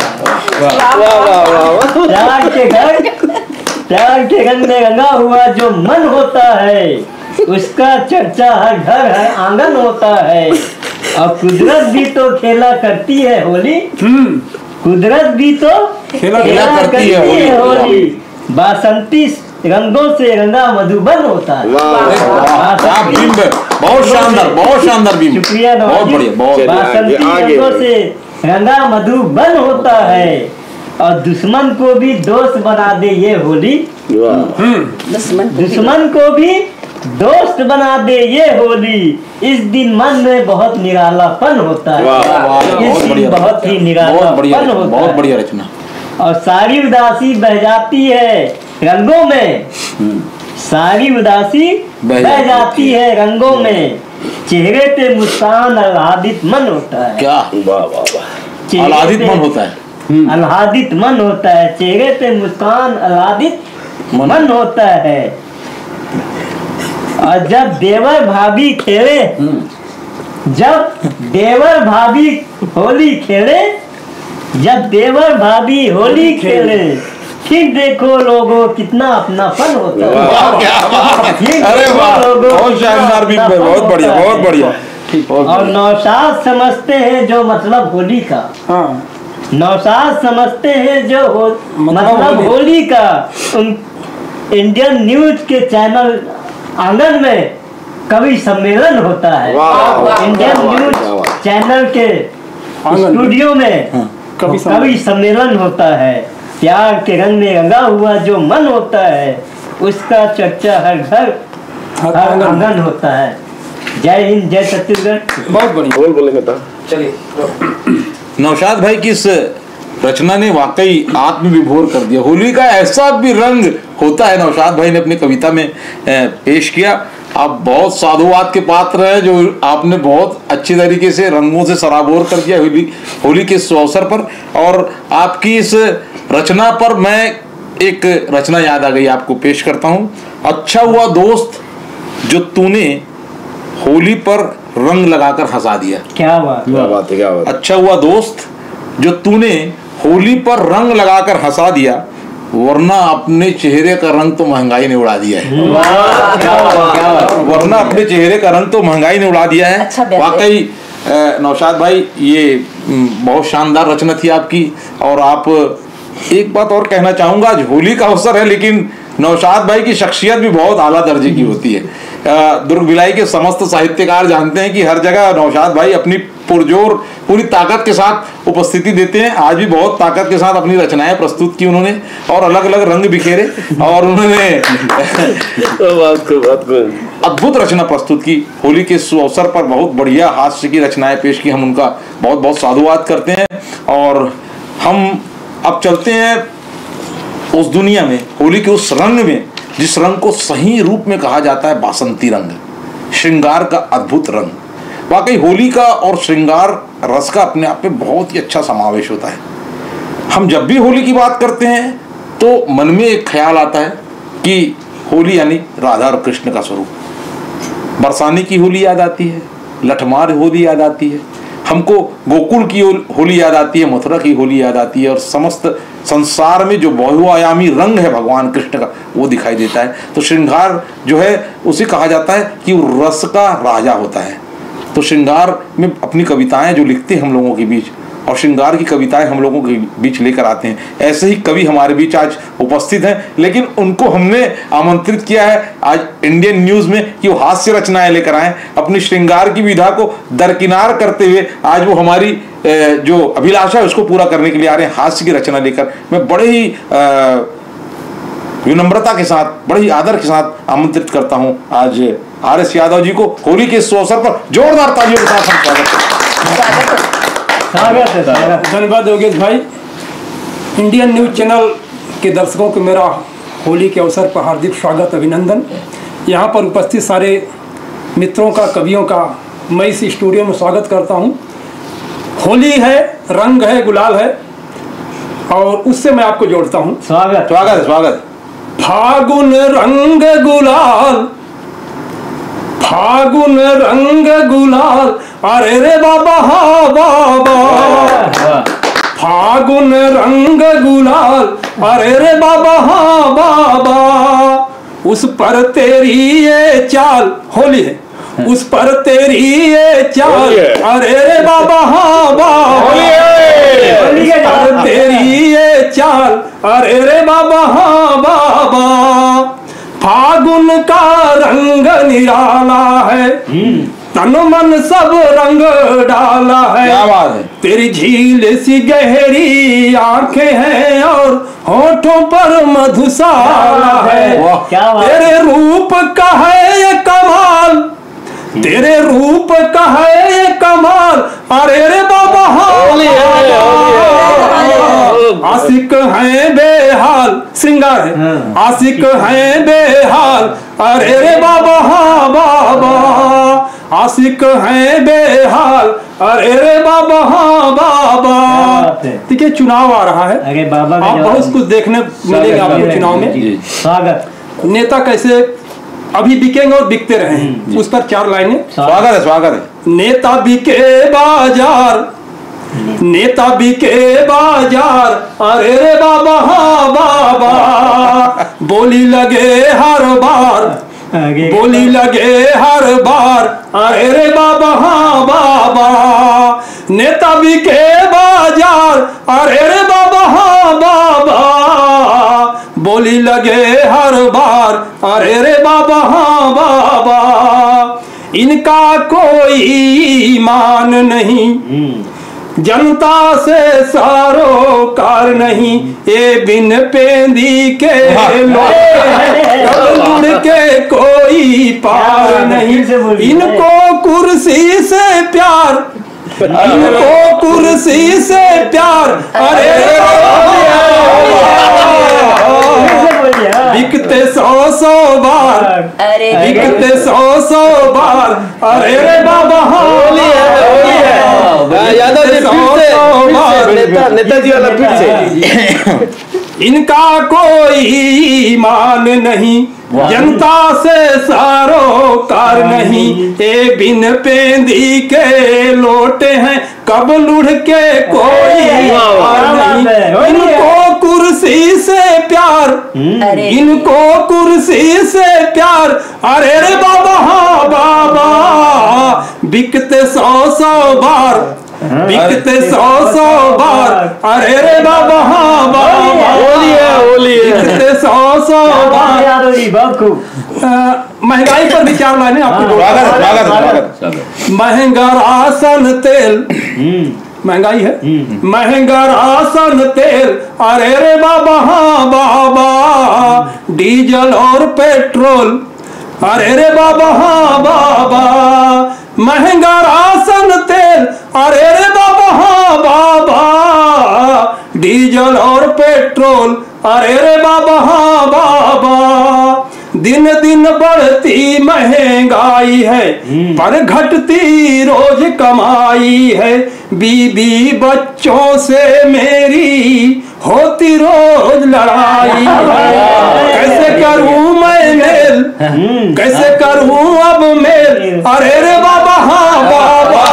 प्यार के रंग में रंगा हुआ जो मन होता है उसका चर्चा हर घर है आंगन होता है। और कुदरत भी तो खेला करती है होली, कुदरत भी तो खेला करती है होली। बासंती रंगों से रंगा मधुबन होता है। बहुत शानदार, बहुत शानदार बीम। शुक्रिया, बहुत बढ़िया, बहुत। बासंती रंगों से रंगा मधुबन होता है। और दुश्मन को भी दोस्त बना दे ये होली, दुश्मन को भी दोस्त बना दे ये होली। इस दिन मन में बहुत निरालापन होता है, इस दिन बहुत ही निरालापन होता है। बहुत बढ़िया रचना। और सारी उदासी बह जाती है रंगों में, सारी उदासी बह जाती है रंगों में। चेहरे पे मुस्कान आह्लादित मन होता है। क्या आह्लादित मन होता है, आह्लादित मन होता है। चेहरे पे मुस्कान आह्लादित मन होता है। और जब देवर भाभी खेले, जब देवर भाभी होली खेले, जब देवर भाभी होली खेले, फिर देखो लोगों कितना अपनापन होता है। अरे वाह, बहुत शानदार भी, बहुत बढ़िया, बहुत बढ़िया। और नौशाद समझते हैं जो मतलब होली का, नौशाद समझते हैं जो मतलब होली का। उन इंडियन न्यूज के चैनल आंगन में कवि सम्मेलन होता है। इंडियन न्यूज चैनल के स्टूडियो में कवि सम्मेलन होता है। प्यार के रंग में रंगा हुआ जो मन होता है उसका चर्चा हर घर हर आंगन होता है। जय हिंद, जय छत्तीसगढ़। बहुत बढ़िया, बोलेंगे तो चलिए। नौशाद भाई की इस रचना ने वाकई आत्मविभोर कर दिया। होली का ऐसा भी रंग होता है, नौशाद भाई ने अपनी कविता में पेश किया। आप बहुत साधुवाद के पात्र हैं, जो आपने बहुत अच्छी तरीके से रंगों से सराबोर कर दिया होली के इस अवसर पर। और आपकी इस रचना पर मैं एक रचना याद आ गई, आपको पेश करता हूँ। अच्छा हुआ दोस्त जो तूने होली पर रंग लगाकर हंसा दिया। क्या बात क्या बात है, क्या बात है। अच्छा हुआ दोस्त जो तूने होली पर रंग लगाकर हंसा दिया, वरना अपने चेहरे का रंग तो महंगाई ने उड़ा दिया है। वरना अपने चेहरे का रंग तो महंगाई ने उड़ा दिया है। अच्छा वाकई नौशाद भाई, ये बहुत शानदार रचना थी आपकी। और आप, एक बात और कहना चाहूंगा, आज होली का अवसर है लेकिन नौशाद भाई की शख्सियत भी बहुत आला दर्जे की होती है। दुर्ग भिलाई के समस्त साहित्यकार जानते हैं कि हर जगह नौशाद भाई अपनी पुरजोर पूरी ताकत के साथ उपस्थिति देते हैं। आज भी बहुत ताकत के साथ अपनी रचनाएं प्रस्तुत की उन्होंने, और अलग अलग रंग बिखेरे, और उन्होंने अद्भुत रचना प्रस्तुत की। होली के अवसर पर बहुत बढ़िया हास्य की रचनाएं पेश की। हम उनका बहुत बहुत साधुवाद करते हैं। और हम अब चलते हैं उस दुनिया में, होली के उस रंग में जिस रंग को सही रूप में कहा जाता है बासंती रंग, श्रृंगार का अद्भुत रंग। वाकई होली का और श्रृंगार रस का अपने आप में बहुत ही अच्छा समावेश होता है। हम जब भी होली की बात करते हैं तो मन में एक ख्याल आता है कि होली यानी राधा और कृष्ण का स्वरूप। बरसाने की होली याद आती है, लठमार होली याद आती है, हमको गोकुल की होली याद आती है, मथुरा की होली याद आती है, और समस्त संसार में जो बहुआयामी रंग है भगवान कृष्ण का वो दिखाई देता है। तो श्रृंगार जो है उसे कहा जाता है कि वो रस का राजा होता है। तो श्रृंगार में अपनी कविताएं जो लिखते हैं हम लोगों के बीच, और श्रृंगार की कविताएं हम लोगों के बीच लेकर आते हैं। ऐसे ही कवि हमारे बीच आज उपस्थित हैं, लेकिन उनको हमने आमंत्रित किया है आज इंडियन न्यूज में कि वो हास्य रचनाएं लेकर आए। अपनी श्रृंगार की विधा को दरकिनार करते हुए आज वो हमारी जो अभिलाषा है उसको पूरा करने के लिए आ रहे हैं, हास्य की रचना लेकर। मैं बड़े ही विनम्रता के साथ, बड़े ही आदर के साथ आमंत्रित करता हूं आज RS यादव जी को। होली के इस अवसर पर जोरदार तालियों के साथ हम स्वागत है। धन्यवाद योगेश भाई। इंडियन न्यूज चैनल के दर्शकों को मेरा होली के अवसर पर हार्दिक स्वागत, अभिनंदन। यहाँ पर उपस्थित सारे मित्रों का, कवियों का मैं इस स्टूडियो में स्वागत करता हूँ। होली है, रंग है, गुलाल है, और उससे मैं आपको जोड़ता हूँ। स्वागत स्वागत स्वागत। फागुन रंग गुलाल, फागुन रंग गुलाल, अरे रे बाबा हा बाबा। फागुन रंग गुलाल, अरे रे बाबा हा बाबा। उस पर तेरी ये चाल, होली है, उस पर तेरी ये चाल, अरे रे बाबा हा बाबा। उस पर तेरी ये चाल, अरे रे बाबा हा बाबा। फागुन का रंग निराला है, तन मन सब रंग डाला है। क्या बात है। तेरी झील सी गहरी आंखें हैं और होठों पर मधुशाला है। क्या बात। तेरे रूप का है ये कमाल, तेरे रूप का है ये कमाल, अरे रे बाबा आशिक है बेहाल, श्रृंगार है, आशिक है बेहाल, अरे रे बाबा हा बाबा। आशिक है बेहाल, अरे रे बाबा हा बाबा। देखिए चुनाव आ रहा है, अरे बाबा आप बहुत कुछ देखने मिलेगा आपको चुनाव में। स्वागत। नेता कैसे अभी बिकेंगे और बिकते रहे, उस पर 4 लाइनें। स्वागत है, स्वागत है। नेता बिके बाजार, नेता बिके बाजार, अरे रे बाबा हा बाबा। बोली लगे हर बार, बोली लगे हर बार, अरे रे बाबा हा बाबा। नेता बिके बाजार, अरे रे बाबा हा बाबा। बोली लगे हर बार, अरे रे बाबा हा बाबा। इनका कोई ईमान नहीं, जनता से सरोकार नहीं, ये बिन पेंदी के लोग मुड़ के कोई पार नहीं। इनको कुर्सी से प्यार, इनको कुर्सी से प्यार, अरे बिकते 100 बार, बिकते 100 बार, अरे रे बाबा होली है। यादव जी नेताजी वाला फिर से। इनका कोई ईमान नहीं, जनता से सरोकार नहीं, ए बिन पेंदी के लोटे हैं, कब लुढ़ के कोई नहीं। इनको कुर्सी से प्यार, इनको कुर्सी से प्यार, अरे रे बाबा हाँ बाबा, बिकते 100 बार, बिकते 100 बार, अरे रे बाबा हाँ बाबा, बिकते 100 बार। महंगाई पर विचार लाने आपको महंगा राशन तेल, महंगाई है, महंगा राशन तेल, अरे रे बाबा हाँ बाबा, डीजल और पेट्रोल, अरे रे बाबा हाँ बाबा, महंगा राशन तेल, अरे रे बाबा हाँ बाबा, डीजल और पेट्रोल, अरे रे बाबा हाँ बाबा। दिन दिन बढ़ती महंगाई है, पर घटती रोज कमाई है, बीबी बच्चों से मेरी होती रोज लड़ाई है। कैसे करूं मैं मेल, कैसे करूं अब मेल, अरे रे बाबा हाँ बाबा,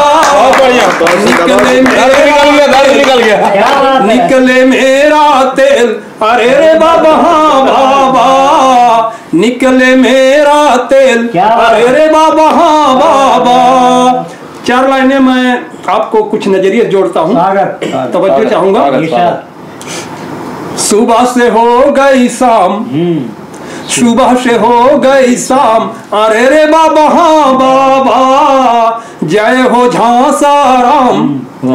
निकले मेरा तेल, अरे रे बाबा हाँ बाबा, निकले मेरा तेल, अरे रे बाबा हाँ बाबा। 4 लाइनें मैं आपको कुछ नजरिए जोड़ता हूँ, तवज्जो चाहूंगा। सुबह से हो गई शाम, सुबह से हो गई शाम, अरे रे बाबा हाँ बाबा, जय हो झांसाराम, जय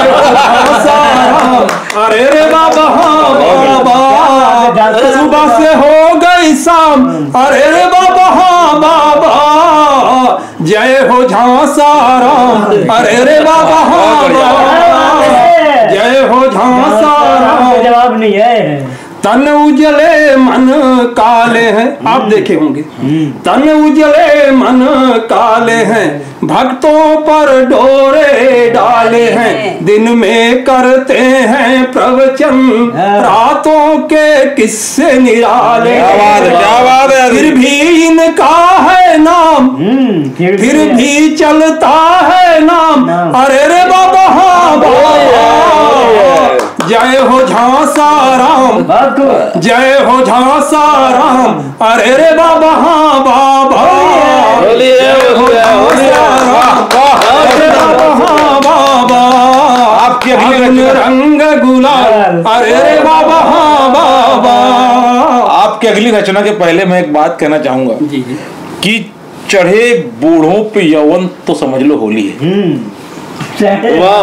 हो झांसाराम, अरे रे बाबा हाँ बाबा। सुबह से हो गई शाम, अरे रे बाबा हाँ बाबा, जय हो झांसाराम, अरे रे बाबा हाँ बाबा, जय हो झांसाराम। जवाब नहीं है। तन उजले मन काले हैं, आप देखे होंगे, तन उजले मन काले हैं, भक्तों पर डोरे डाले हैं, दिन में करते हैं प्रवचन, रातों के किस्से निराले। फिर भी इनका है नाम, फिर भी चलता है नाम, अरे रे बाबा हाँ बाबा, जय हो झांसाराम, जय हो झांसाराम, अरे रे बाबा हाँ बाबा, जय हो झांसाराम, अरे बाबा हाँ बाबा। आपके रंग गुलाल, अरे रे बाबा हाँ बाबा। आपकी अगली रचना के पहले मैं एक बात कहना चाहूंगा कि चढ़े बूढ़ों पे यौवन तो समझ लो होली है।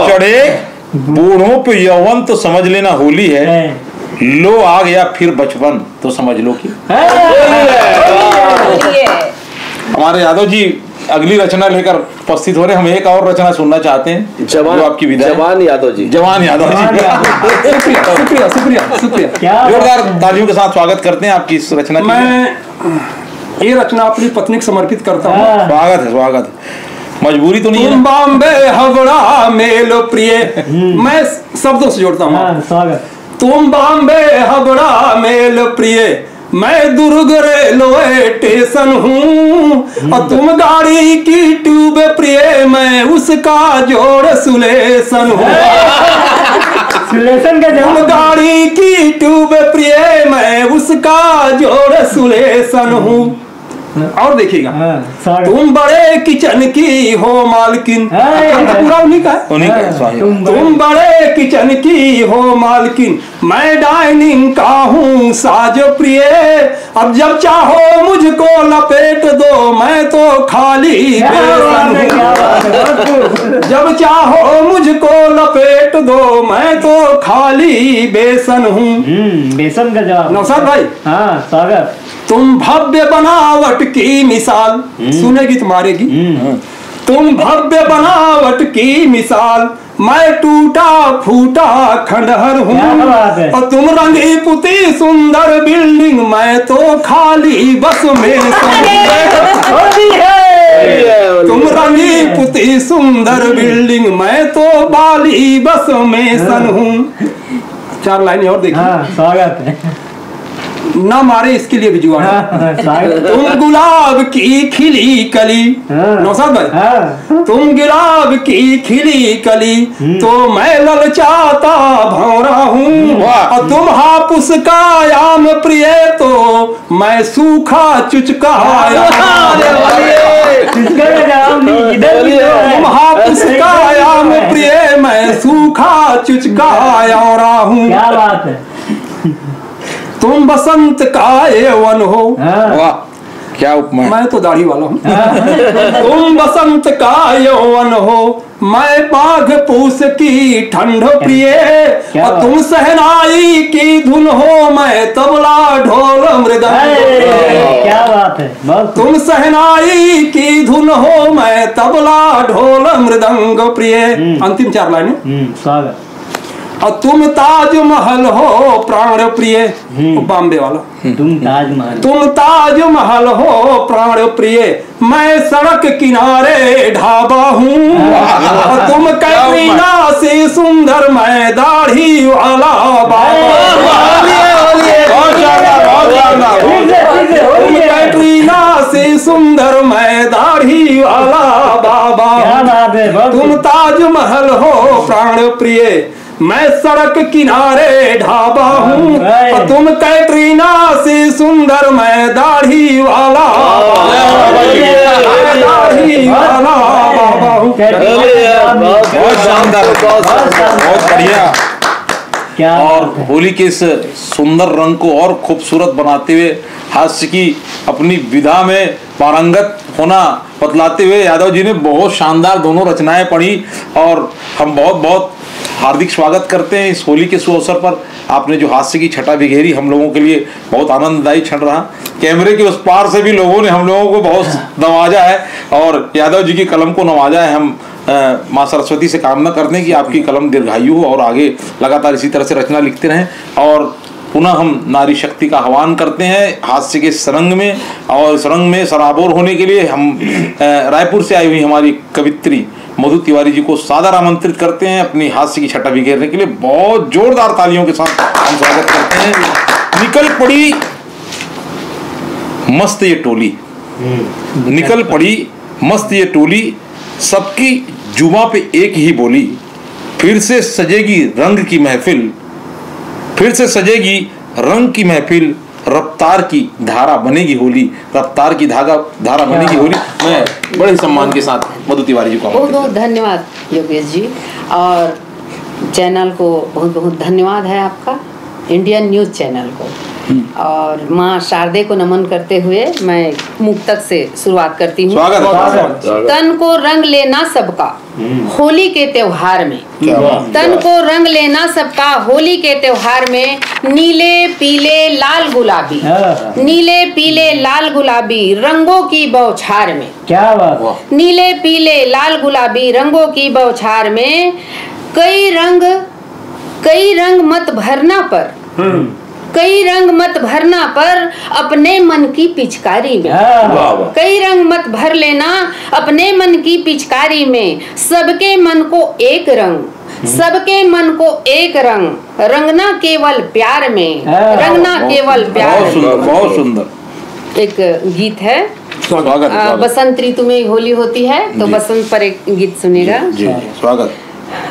चढ़े बूढ़ों पे यौवन तो समझ लेना होली है, लो आ गया फिर बचपन तो समझ लो कि। हमारे यादव जी अगली रचना लेकर उपस्थित हो रहे, हम एक और रचना सुनना चाहते हैं, जो आपकी विदाई। जवान यादव जी, जवान यादव जी, शुक्रिया शुक्रिया शुक्रिया, जोरदार तालियों के साथ स्वागत करते हैं आपकी इस रचना। मैं ये रचना अपनी पत्नी को समर्पित करता हूँ। स्वागत है, स्वागत है, मजबूरी तो नहीं है। बॉम्बे हवड़ा मेल प्रिय, मैं शब्दों से जोड़ता हूँ। स्वागत। तुम बॉम्बे हवड़ा मेल प्रिय, मैं दुर्ग रेलवे स्टेशन हूँ, और तुम गाड़ी की ट्यूब प्रिय, मैं उसका जोड़ सुलेशन हूँ। सुलेशन का तुम गाड़ी की ट्यूब प्रिय, मैं उसका जोड़ सुलेशन हूँ। और देखिएगा, तुम बड़े किचन की हो मालकिन, पूरा उन्हीं का है। तुम बड़े किचन की हो मालकिन, मैं डाइनिंग का हूँ साज प्रिय, अब जब चाहो मुझको लपेट दो, मैं तो खाली बेसन हूँ। जब चाहो मुझको लपेट दो, मैं तो खाली बेसन हूँ। बेसन का जवाब। नौशाद भाई, हाँ स्वागत। तुम भव्य बनावट की मिसाल, सुनेगी तुम्हारेगी, तुम भव्य बनावट की मिसाल, मैं टूटा फूटा खंडहर हूँ, और तुम रंगी पुती सुंदर बिल्डिंग, मैं तो खाली बस में तुम रंगी पुती सुंदर बिल्डिंग, मैं तो बाली बस में सन हूँ। 4 लाइनें और देखिए। स्वागत है। ना मारे इसके लिए भी जुआ तुम गुलाब की खिली कली, नौशाद भाई, तुम गुलाब की खिली कली तो मैं ललचाता भौरा हूँ, और तुम हापुस का आम प्रिय तो मैं सूखा चुचकाया, तुम हापुस का आम प्रिय मैं सूखा चुचकाया हूँ। क्या बात है। तुम बसंत का एवन हो, वाह क्या उपमा। मैं तो दाढ़ी वाला हूँ। तुम बसंत का यौवन हो, मैं बाघ पूस की ठंड प्रिय, और तुम सहनाई की धुन हो, मैं तबला ढोल मृदंग। क्या बात है। तुम सहनाई की धुन हो, मैं तबला ढोल मृदंग प्रिय। अंतिम 4 लाइनें। स्वागत। और तुम ताजमहल हो प्राण प्रिय, बॉम्बे वाला। तुम ताजमहल, तुम ताजमहल हो प्राण प्रिय, मैं सड़क किनारे ढाबा हूँ, और तुम कैटरीना से सुंदर मैं दाढ़ी वाला बाबा। तुम कैटरीना से सुंदर मैं दाढ़ी वाला बाबा। तुम ताजमहल हो प्राण प्रिय, मैं सड़क किनारे ढाबा हूँ, और तुम कैटरीना से सुंदर मैं दाढ़ी वाला बाबा हूँ। बहुत शानदार, बहुत बढ़िया। क्या और होली के इस सुंदर रंग को और खूबसूरत बनाते हुए हास्य की अपनी विधा में पारंगत होना बतलाते हुए यादव जी ने बहुत शानदार दोनों रचनाएं पढ़ी, और हम बहुत बहुत हार्दिक स्वागत करते हैं इस होली के शुभ अवसर पर। आपने जो हास्य की छटा बिखेरी हम लोगों के लिए बहुत आनंददायी क्षण रहा। कैमरे के उस पार से भी लोगों ने हम लोगों को बहुत नवाजा है, और यादव जी की कलम को नवाजा है। हम माँ सरस्वती से कामना करते हैं कि आपकी कलम दीर्घायु हो और आगे लगातार इसी तरह से रचना लिखते रहें। और पुनः हम नारी शक्ति का आह्वान करते हैं हास्य के इस रंग में, और इस रंग में सराबोर होने के लिए हम रायपुर से आई हुई हमारी कवित्री मधु तिवारी जी को सादर आमंत्रित करते हैं अपनी हास्य की छटा बिखेरने के लिए। बहुत जोरदार तालियों के साथ हम स्वागत करते हैं। निकल पड़ी मस्त ये टोली, निकल पड़ी मस्त ये टोली, सबकी जुबां पे एक ही बोली, फिर से सजेगी रंग की महफिल, फिर से सजेगी रंग की महफिल, रफ्तार की धारा बनेगी होली, रफ्तार की धारा बनेगी होली। मैं बड़े सम्मान के साथ मधु तिवारी जी को बहुत बहुत धन्यवाद योगेश जी, और चैनल को बहुत बहुत धन्यवाद है आपका, इंडियन न्यूज़ चैनल को। और माँ शारदे को नमन करते हुए मैं मुक्तक से शुरुआत करती हूँ। तन को रंग लेना सबका होली के त्योहार में, तन को रंग लेना सबका होली के त्योहार में, नीले पीले लाल गुलाबी, नीले पीले लाल गुलाबी रंगों की बौछार में। क्या बात। नीले पीले लाल गुलाबी रंगों की बौछार में, कई रंग मत भरना पर, कई रंग मत भरना पर अपने मन की पिचकारी में, कई रंग मत भर लेना अपने मन की पिचकारी में, सबके मन को एक रंग, सबके मन को एक रंग, रंगना केवल प्यार में, रंगना केवल प्यार में। बहुत सुंदर एक गीत है, बसंत ऋतु में होली होती है तो बसंत पर एक गीत सुनेगा। स्वागत।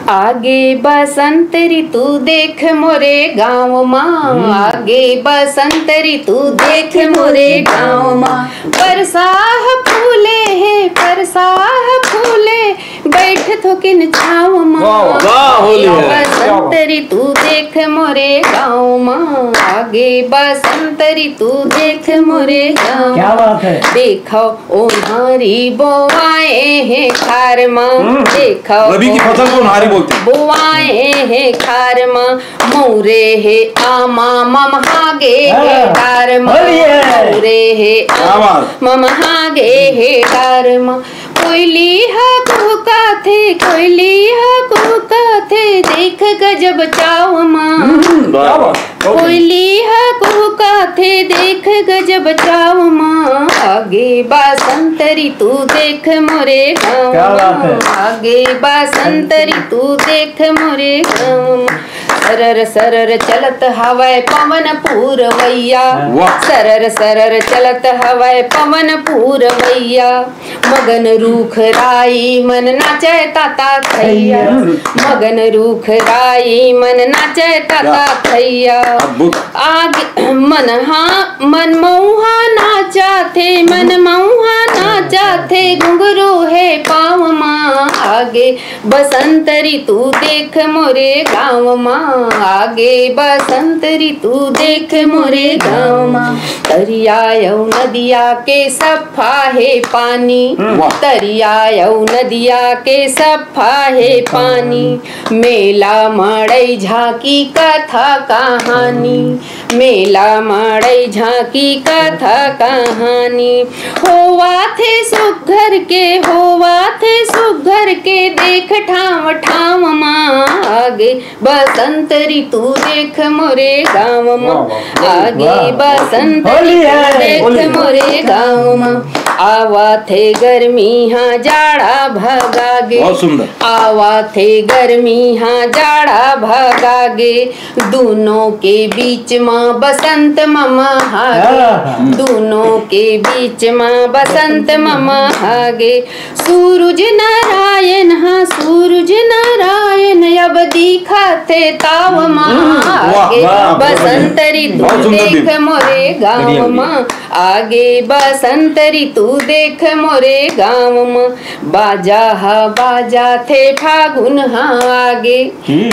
आगे बसंत ऋतु देख मोरे गाँव माँ, आगे बसंत ऋतु देख मोरे गाँव माँ, परसाह फूले है परसाह फूले, बैठ थोकिन छाँव माँ, बसंत ऋतु देख मोरे गाँव माँ, आगे बसंत ऋतु देख मोरे गाँव। क्या बात है। देखो ओन्हारी बोआए है खार माँ, देखो रबी की फसल को ओन्हारी बोलते हैं। बुआए है खार माँ, मोरे है आमा ममहागे है डार माँ, मोरे है आमा ममहागे है डार माँ, कोयली हा कुका थे, कोयली हा कुका थे, देख गजब चाव माँ, कोयली हा कुका थे, देख गजब चाव माँ, आगे बसंत ऋतु देख मोरे गाँव, आगे बसंत ऋतु देख मोरे गाँव, सरर सरर चलत हवै पवन पूरवैया, सरर सरर चलत हवै पवन पूरवैया, मगन रूख राई मन नाचे ताता थैया, मगन रूख राई मन नाचे ताता थैया। आगे मन मऊहा नाचा थे, मन मऊहा नाचा थे, घुंघरू है पाँव माँ आगे बसंत ऋतु देख मोरे गाँव माँ, आगे बसंत ऋतु देख मोरे गाँव माँ। तरियायौ नदिया के सफा है पानी, तरियायौ नदिया के सफा है पानी, मेला मड़ई झांकी कथा कहानी, मेला मड़ई झांकी कथा कहानी। होवा थे सुघर के, होवा थे सुघर के, देख ठाव ठाव माँ आगे बसंत ऋतु देख मोरे गाँव माँ, आगे बसंत ऋतु देख मोरे गाँव माँ। आवा थे गर्मी हाँ जाड़ा भगागे, आवा थे गर्मी हाँ जाड़ा भगागे, दोनों के बीच माँ बसंत ममा हागे, दोनों के बीच माँ बसंत ममा हागे। सूरज नारायण हाँ सूरज नारायण अब दिखा थे ताव माँ आगे बसंत ऋतु देख मोरे गाँव माँ, आगे बसंत ऋतु देख मोरे गाँव माँ। बाजा हा बाजा थे फागुन हाँ आगे,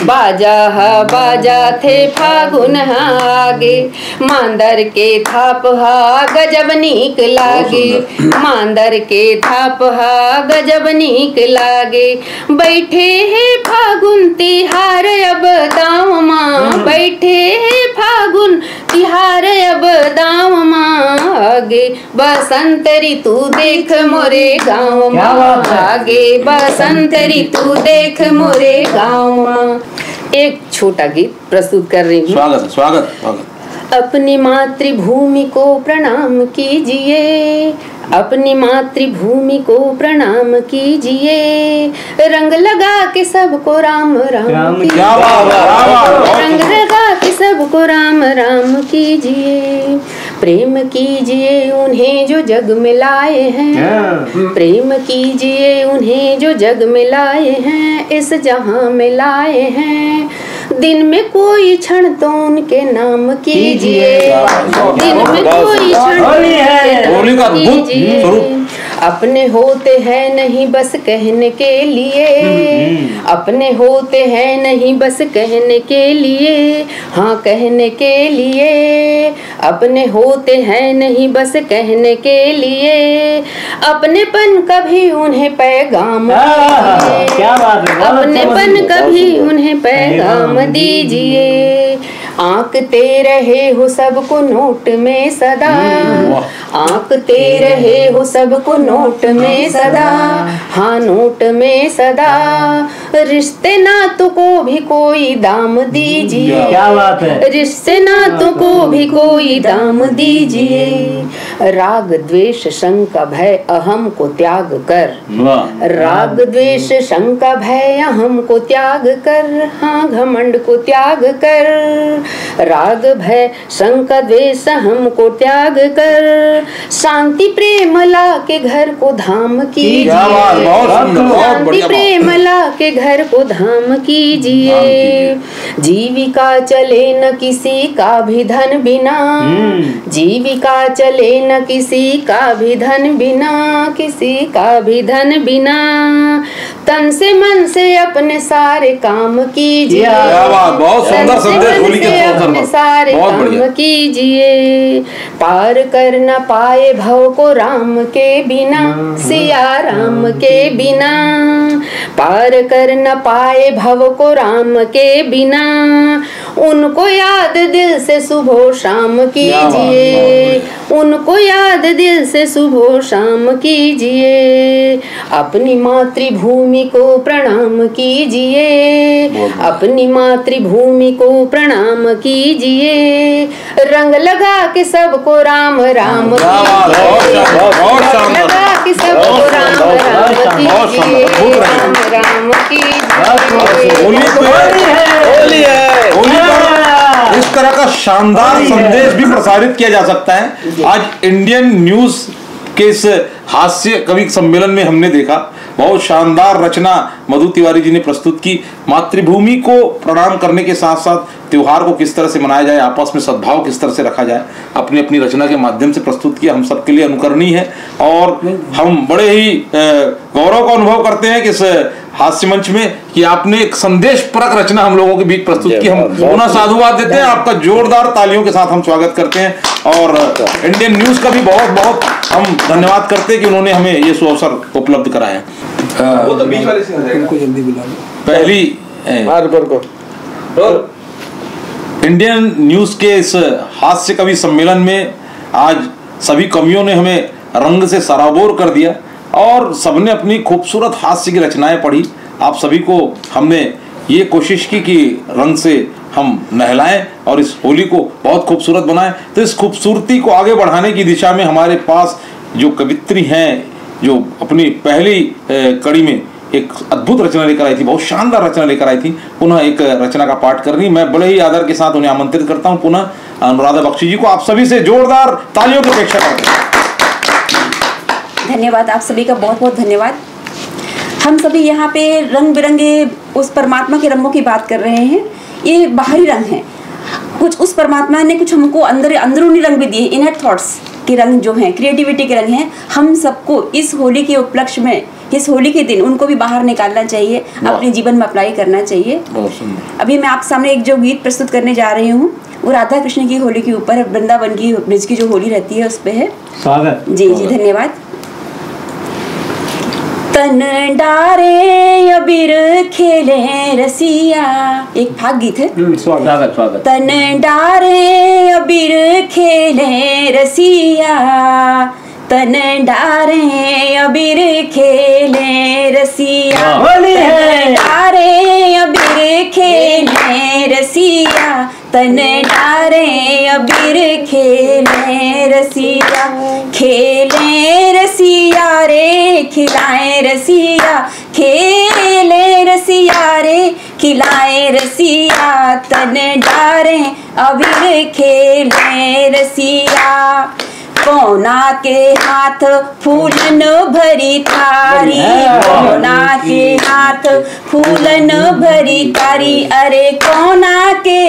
बाजा हा बाजा थे फागुन हाँ आगे, मांदर के थाप हा गजब नीक लागे, मांदर के थाप हा गजब नीक लागे। बैठे है फागुन तिहार अब दाव माँ, बैठे है फागुन तिहार अब दाव माँ, आगे बसंत ऋतु देख मोरे गाँव माँ, आगे बसंत ऋतु देख मोरे गाँव माँ। एक छोटा गीत प्रस्तुत कर रही हूँ। स्वागत स्वागत स्वागत। अपनी मातृभूमि को प्रणाम कीजिए, अपनी मातृभूमि को प्रणाम कीजिए, रंग लगा के सबको राम राम कीजिए, रंग लगा के सबको राम राम कीजिए। प्रेम कीजिए उन्हें जो जग में लाए हैं, प्रेम कीजिए उन्हें जो जग में लाए हैं, इस जहां में लाए हैं। दिन में कोई क्षण तो उनके नाम कीजिए, दिन में कोई क्षण कीजिए। अपने होते हैं नहीं बस कहने के लिए, अपने होते हैं नहीं बस कहने के लिए, हाँ कहने के लिए। अपने होते हैं नहीं बस कहने के लिए, अपनेपन कभी उन्हें पैगाम दीजिए, अपनेपन कभी उन्हें पैगाम दीजिए। आंकते रहे हो सबको नोट में सदा, आंकते रहे हो सबको नोट में सदा, हाँ नोट में सदा। रिश्ते नातों को भी कोई दाम दीजिए, क्या बात है, रिश्ते नातों को भी कोई दाम दीजिए। राग द्वेष शंका भय अहम को त्याग कर, राग द्वेष शंका भय अहम को त्याग कर, हाँ घमंड को त्याग कर। राग भय शंका द्वेष हमको त्याग कर, शांति प्रेम ला के घर को धाम कीजिए, शांति प्रेम ला के घर को धाम कीजिए। जीविका चले न किसी का भी धन बिना, जीविका चले न किसी का भी धन बिना, किसी का भी धन बिना। तन से मन से अपने सारे काम कीजिए, बहुत सुंदर संदेश होली के अपने सारे काम कीजिए। पार कर न पाए भव को राम के बिना, सिया राम के बिना। पार कर न पाए भव को राम के बिना, उनको याद दिल से सुबह शाम कीजिए, उनको याद दिल से सुबह शाम कीजिए। अपनी मातृभूमि को प्रणाम कीजिए, अपनी मातृभूमि को प्रणाम कीजिए। रंग लगा के सबको राम राम कीजिए, रंग लगा के सबको राम राम कीजिए, राम राम कीजिए। होली पर इस तरह का शानदार संदेश भी प्रसारित किया जा सकता है। आज इंडियन न्यूज के इस हास्य कवि सम्मेलन में हमने देखा बहुत शानदार रचना मधु तिवारी जी ने प्रस्तुत की। मातृभूमि को प्रणाम करने के साथ साथ त्योहार को किस तरह से मनाया जाए, आपस में सद्भाव किस तरह से रखा जाए, अपनी अपनी रचना के माध्यम से प्रस्तुत किया। हम सबके लिए अनुकरणीय है और हम बड़े ही गौरव का अनुभव करते हैं कि इस हास्य मंच में कि आपने एक संदेश परक रचना हम लोगों के बीच प्रस्तुत की। हम पुनः साधुवाद देते हैं, आपका जोरदार तालियों के साथ हम स्वागत करते हैं और इंडियन न्यूज का भी बहुत बहुत हम धन्यवाद करते हैं कि उन्होंने हमें ये सुअवसर उपलब्ध कराया। वो तो बीच वाले से उनको जल्दी बुला लो। पहली इंडियन न्यूज के इस हास्य कवि सम्मेलन में आज सभी कवियों ने हमें रंग से सराबोर कर दिया और सबने अपनी खूबसूरत हास्य की रचनाएं पढ़ी। आप सभी को हमने ये कोशिश की कि रंग से हम नहलाएं और इस होली को बहुत खूबसूरत बनाएं। तो इस खूबसूरती को आगे बढ़ाने की दिशा में हमारे पास जो कवित्री हैं, जो अपनी पहली कड़ी में एक अद्भुत रचना लेकर आई थी, बहुत शानदार रचना लेकर आई थी, पुनः एक रचना का पाठ करनी। मैं बड़े ही आदर के साथ उन्हें आमंत्रित करता हूं पुनः अनुराधा बख्शी जी को। आप सभी से जोरदार तालियों की अपेक्षा करते हैं। धन्यवाद, आप सभी का बहुत बहुत धन्यवाद। हम सभी यहाँ पे रंग बिरंगे उस परमात्मा के रंगों की बात कर रहे हैं। ये बाहरी रंग हैं, कुछ उस परमात्मा ने कुछ हमको अंदरूनी रंग भी दिए, इनर थॉट्स के रंग जो हैं, क्रिएटिविटी के रंग हैं। हम सबको इस होली के उपलक्ष्य में, इस होली के दिन उनको भी बाहर निकालना चाहिए, अपने जीवन में अप्लाई करना चाहिए। अभी मैं आप सामने एक जो गीत प्रस्तुत करने जा रही हूँ वो राधा कृष्ण की होली के ऊपर, वृंदावन की ब्रिज की जो होली रहती है उस पे है। स्वागत। जी जी धन्यवाद। तन डारे अबीर खेले रसिया, एक भाग गीत है। स्वागत स्वागत। तन डारे अबीर खेले रसिया, तन डारे अबीर खेले रसिया, तन डारे अबीर खेले रसिया, तन डारे अबीर खेले रसिया, खेले रसिया रे खिलाए रसिया, खेले रसिया रे खिलाए रसिया, तन डारे अबीर खेले रसिया। कोना के हाथ फूलन भरी थारी, कोना के हाथ फूलन भरी थारी, अरे कोना के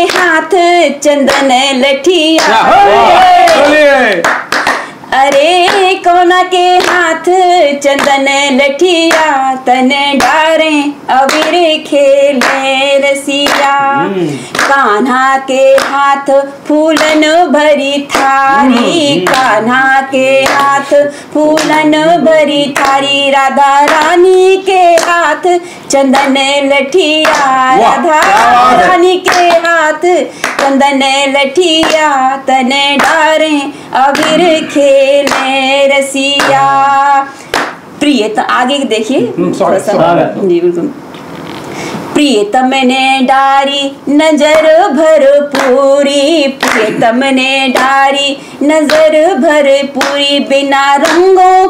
हाथ चंदन लठिया, अरे कोना के हाथ चंदन लठिया, तन डारे अबीर खेले रसिया। कान्हा के हाथ फूलन भरी थारी, कान्हा के हाथ फूलन भरी थारी, राधा रानी के हाथ चंदन लठिया, राधा रानी के हाथ चंदन लठिया, तन डारे अबीर खेले रसिया। प्रियतम आगे देखिए जी बिल्कुल। प्रियतम ने डारी नजर भर पूरी, प्रियतम ने डारी नजर भर पूरी, बिना रंगों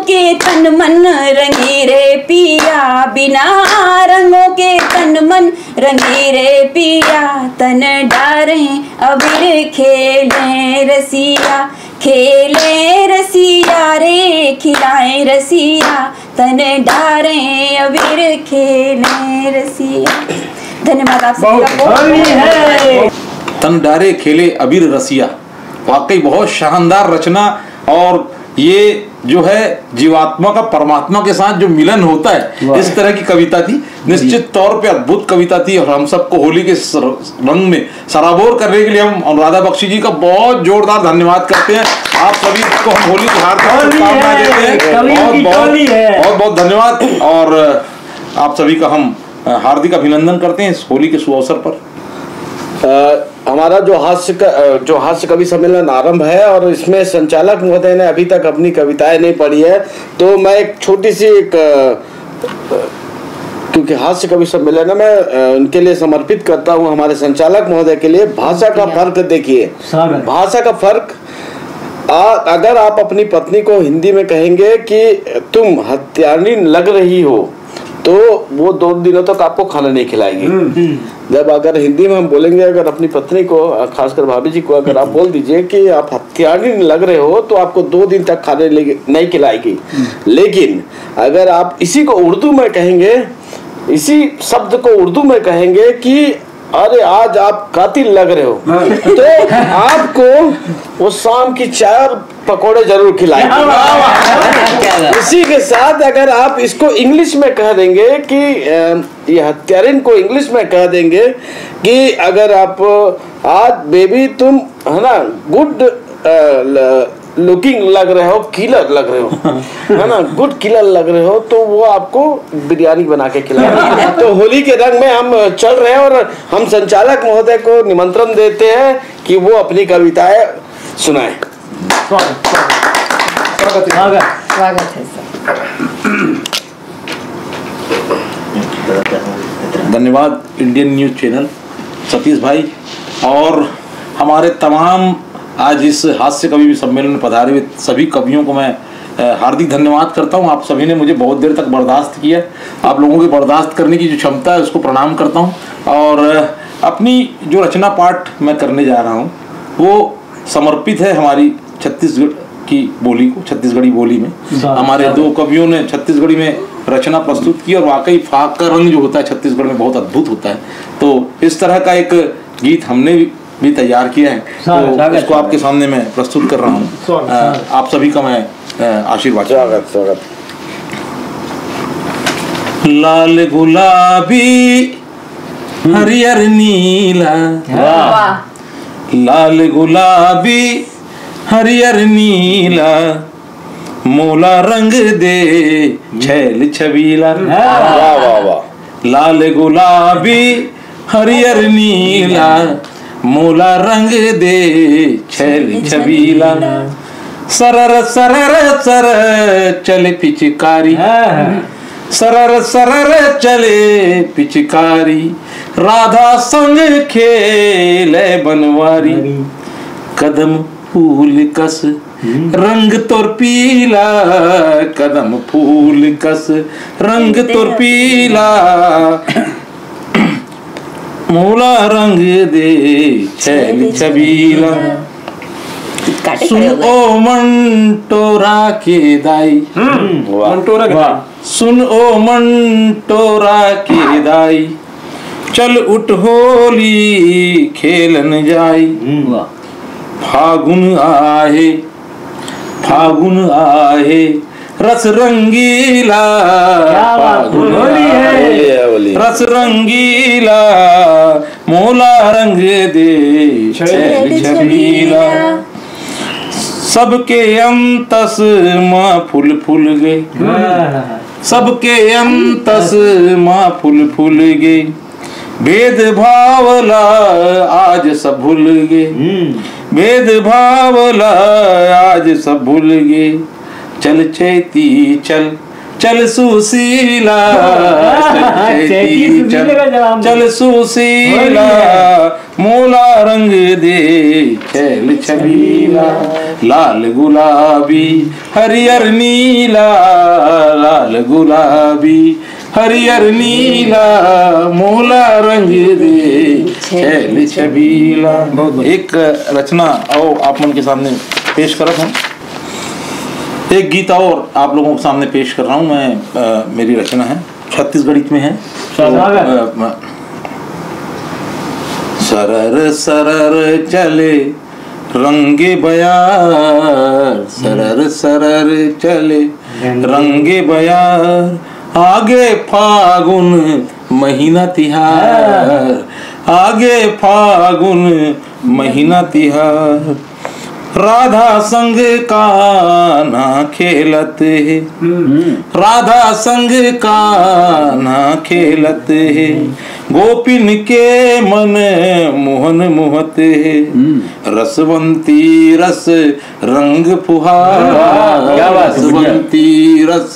के तन मन रंगी रे पिया, बिना रंगों के तन मन रंगी रे पिया, तन डारे अबीर खेले रसिया, खेले रसिया रे खिलाए रसिया, तन डारे अबीर खेले रसिया। धन्यवाद आप सबका। तन डारे खेले अबीर रसिया, वाकई बहुत शानदार रचना। और ये जो है जीवात्मा का परमात्मा के साथ जो मिलन होता है, इस तरह की कविता थी। निश्चित तौर पे अद्भुत कविता थी और हम सबको होली के रंग में सराबोर करने के लिए हम अनुराधा बख्शी जी का बहुत जोरदार धन्यवाद करते हैं। आप सभी को हम होली की हार्दिक शुभकामनाएं देते हैं। बहुत बहुत धन्यवाद और आप सभी का हम हार्दिक अभिनंदन करते हैं इस होली के शुभ पर। हमारा जो हास्य कवि सम्मेलन आरंभ है और इसमें संचालक महोदय ने अभी तक अपनी कविताएं नहीं पढ़ी है, तो मैं एक छोटी सी क्योंकि हास्य कवि सम्मेलन में उनके लिए समर्पित करता हूं हमारे संचालक महोदय के लिए। भाषा का फर्क देखिए, भाषा का फर्क अगर आप अपनी पत्नी को हिंदी में कहेंगे कि तुम हत्यारी लग रही हो, तो वो 2 दिनों तक आपको खाना नहीं खिलाएगी। जब अगर हिंदी में हम बोलेंगे, अगर अपनी पत्नी को, खासकर भाभी जी को अगर आप बोल दीजिए कि आप हत्यारी लग रहे हो, तो आपको 2 दिन तक खाने नहीं खिलाएगी। लेकिन अगर आप इसी को उर्दू में कहेंगे, इसी शब्द को उर्दू में कहेंगे कि अरे आज आप कातिल लग रहे हो, तो आपको वो शाम की चाय और पकोड़े जरूर खिलाएंगे। इसी के साथ अगर आप इसको इंग्लिश में कह देंगे कि ये हत्यारिन को इंग्लिश में कह देंगे कि अगर आप आज बेबी तुम है ना गुड लुकिंग लग रहे हो, किलर लग रहे हो, है ना, गुड किलर लग रहे हो, तो वो आपको बिरयानी बना के खिलाएंगे। तो होली के रंग में हम चल रहे हैं और हम संचालक महोदय को निमंत्रण देते हैं कि वो अपनी कविताएं सुनाएं। स्वागत है सर। धन्यवाद इंडियन न्यूज़ चैनल, सतीश भाई, और हमारे तमाम आज इस हास्य कवि सम्मेलन में पधारे हुए सभी कवियों को मैं हार्दिक धन्यवाद करता हूं। आप सभी ने मुझे बहुत देर तक बर्दाश्त किया। आप लोगों के बर्दाश्त करने की जो क्षमता है उसको प्रणाम करता हूं। और अपनी जो रचना पाठ मैं करने जा रहा हूं वो समर्पित है हमारी छत्तीसगढ़ की बोली को, छत्तीसगढ़ी बोली में। हमारे 2 कवियों ने छत्तीसगढ़ी में रचना प्रस्तुत की और वाकई फाग का रंग जो होता है छत्तीसगढ़ में बहुत अद्भुत होता है। तो इस तरह का एक गीत हमने भी तैयार किया है, तो इसको आपके सामने मैं प्रस्तुत कर रहा हूँ। आप सभी का मैं आशीर्वाद। स्वागत। लाल गुलाबी हरियर नीला, लाल गुलाबी हरियर नीला, मोला रंग दे छैल छबीला। लाल गुलाबी हरियर नीला, मोला रंग दे छैल छबीला। सरर सरर सर चले पिचकारी, सरर सरर चले पिचकारी, राधा संग खेले बनवारी। कदम फूल कस रंग तोर पीला, कदम फूल कस रंग तोर पीला, मोला रंग दे छैल छबीला। सुन ओ मंटोरा के दाई, सुन ओ मंटोरा के दाई, चल उठ होली खेलन जाई। फागुन आहे, फागुन आहे रस रंगीला, फागुन आहे रस रंगीला, मोला रंग दे छैल छबीला। सबके अंतस माँ फूल फूल गए, सबके अंतस माँ फूल फूल गए, भेद भावला आज सब भूल गए, भेद भावला आज सब भूल गए। चल चैती चल चल सुशीला, चल चैती चल चल सुशीला, मोला रंग दे छैल छबीला। लाल गुलाबी हरियर नीला, लाल गुलाबी हरियर नीला, मोला रंग दे छैल छबीला। एक रचना आओ आप मन के सामने पेश करत हूँ। एक गीत और आप लोगों के सामने पेश कर रहा हूँ मैं। मेरी रचना है, छत्तीसगढ़ी में है। सरर सरर चले रंगे बयार, सरर सरर चले रंगे बयार, आगे फागुन महीना तिहार, आगे फागुन महीना तिहार, राधा संग कान्हा खेलत है, राधा संग कान्हा खेलत है, गोपिन के मन मोहन मोहत है, रसवंती रस रंग फुहार, रसवंती रस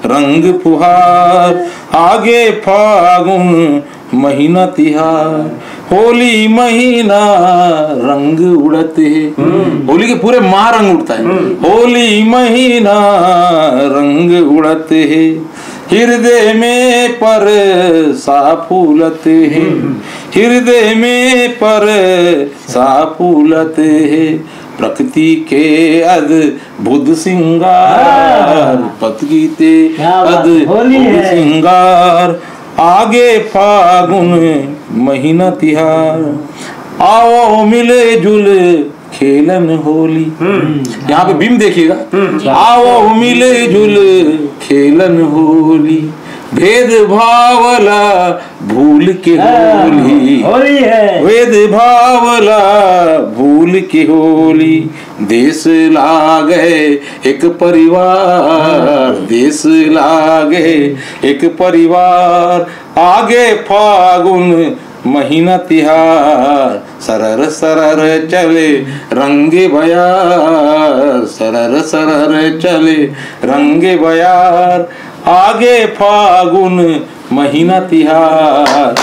रंग फुहार, आगे फागुन महीना तिहार, होली महीना रंग उड़ते हैं। होली के पूरे माह रंग उड़ता है। होली महीना रंग उड़ते हैं, हृदय में पर सा फूलते हैं, हृदय में पर सा फूलते हैं, प्रकृति के अद्भुत सिंगार, पतगीते अद्भुत सिंगार, आगे फागुन महीना तिहार, आओ मिले जुले खेलन होली। यहाँ पे बीम देखिएगा, आओ मिले जुले खेलन होली, भेद भावला भूल के होली, होली है भेद भावला भूल के होली, देश लागे एक परिवार, देश लागे एक परिवार, आगे फागुन महीना तिहार, सरर सरर चले रंगे बयार, सरर सरर चले रंगे बयार, आगे फागुन महीना तिहार।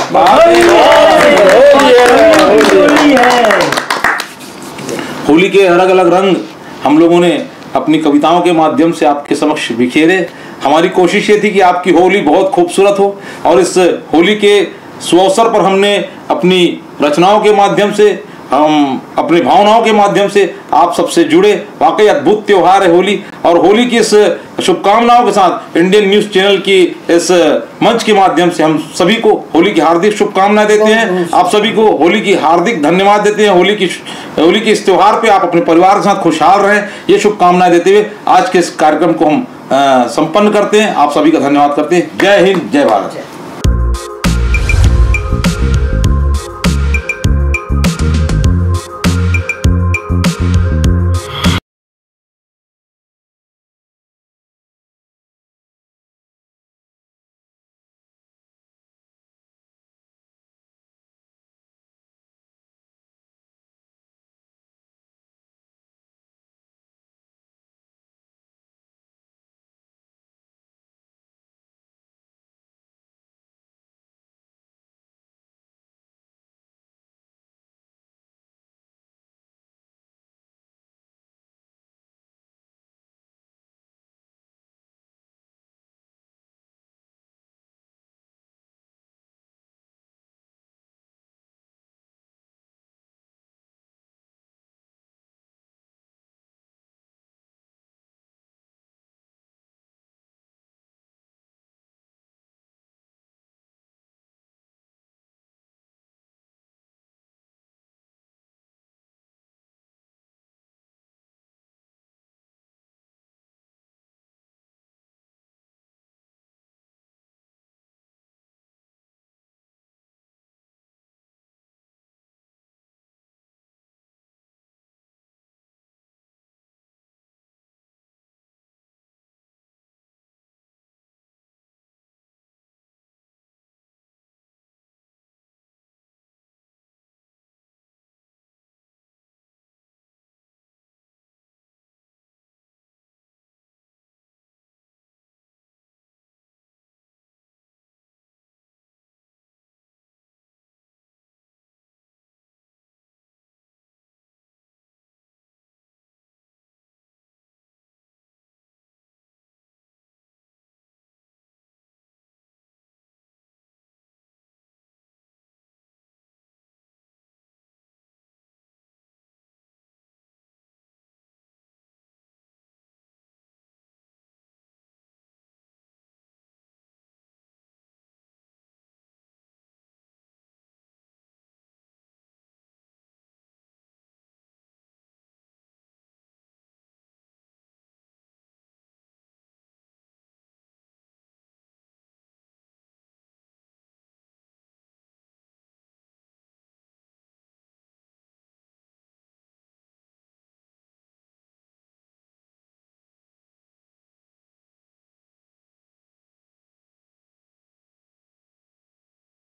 होली के अलग अलग रंग हम लोगों ने अपनी कविताओं के माध्यम से आपके समक्ष बिखेरे। हमारी कोशिश ये थी कि आपकी होली बहुत खूबसूरत हो, और इस होली के सुअवसर पर हमने अपनी रचनाओं के माध्यम से, हम अपनी भावनाओं के माध्यम से आप सबसे जुड़े। वाकई अद्भुत त्योहार है होली, और होली की इस शुभकामनाओं के साथ इंडियन न्यूज चैनल की इस मंच के माध्यम से हम सभी को होली की हार्दिक शुभकामनाएं देते हैं। आप सभी को होली की हार्दिक धन्यवाद देते हैं। होली की इस त्योहार पे आप अपने परिवार के साथ खुशहाल रहें, ये शुभकामनाएं देते हुए आज के इस कार्यक्रम को हम संपन्न करते हैं। आप सभी का धन्यवाद करते हैं। जय हिंद, जय भारत।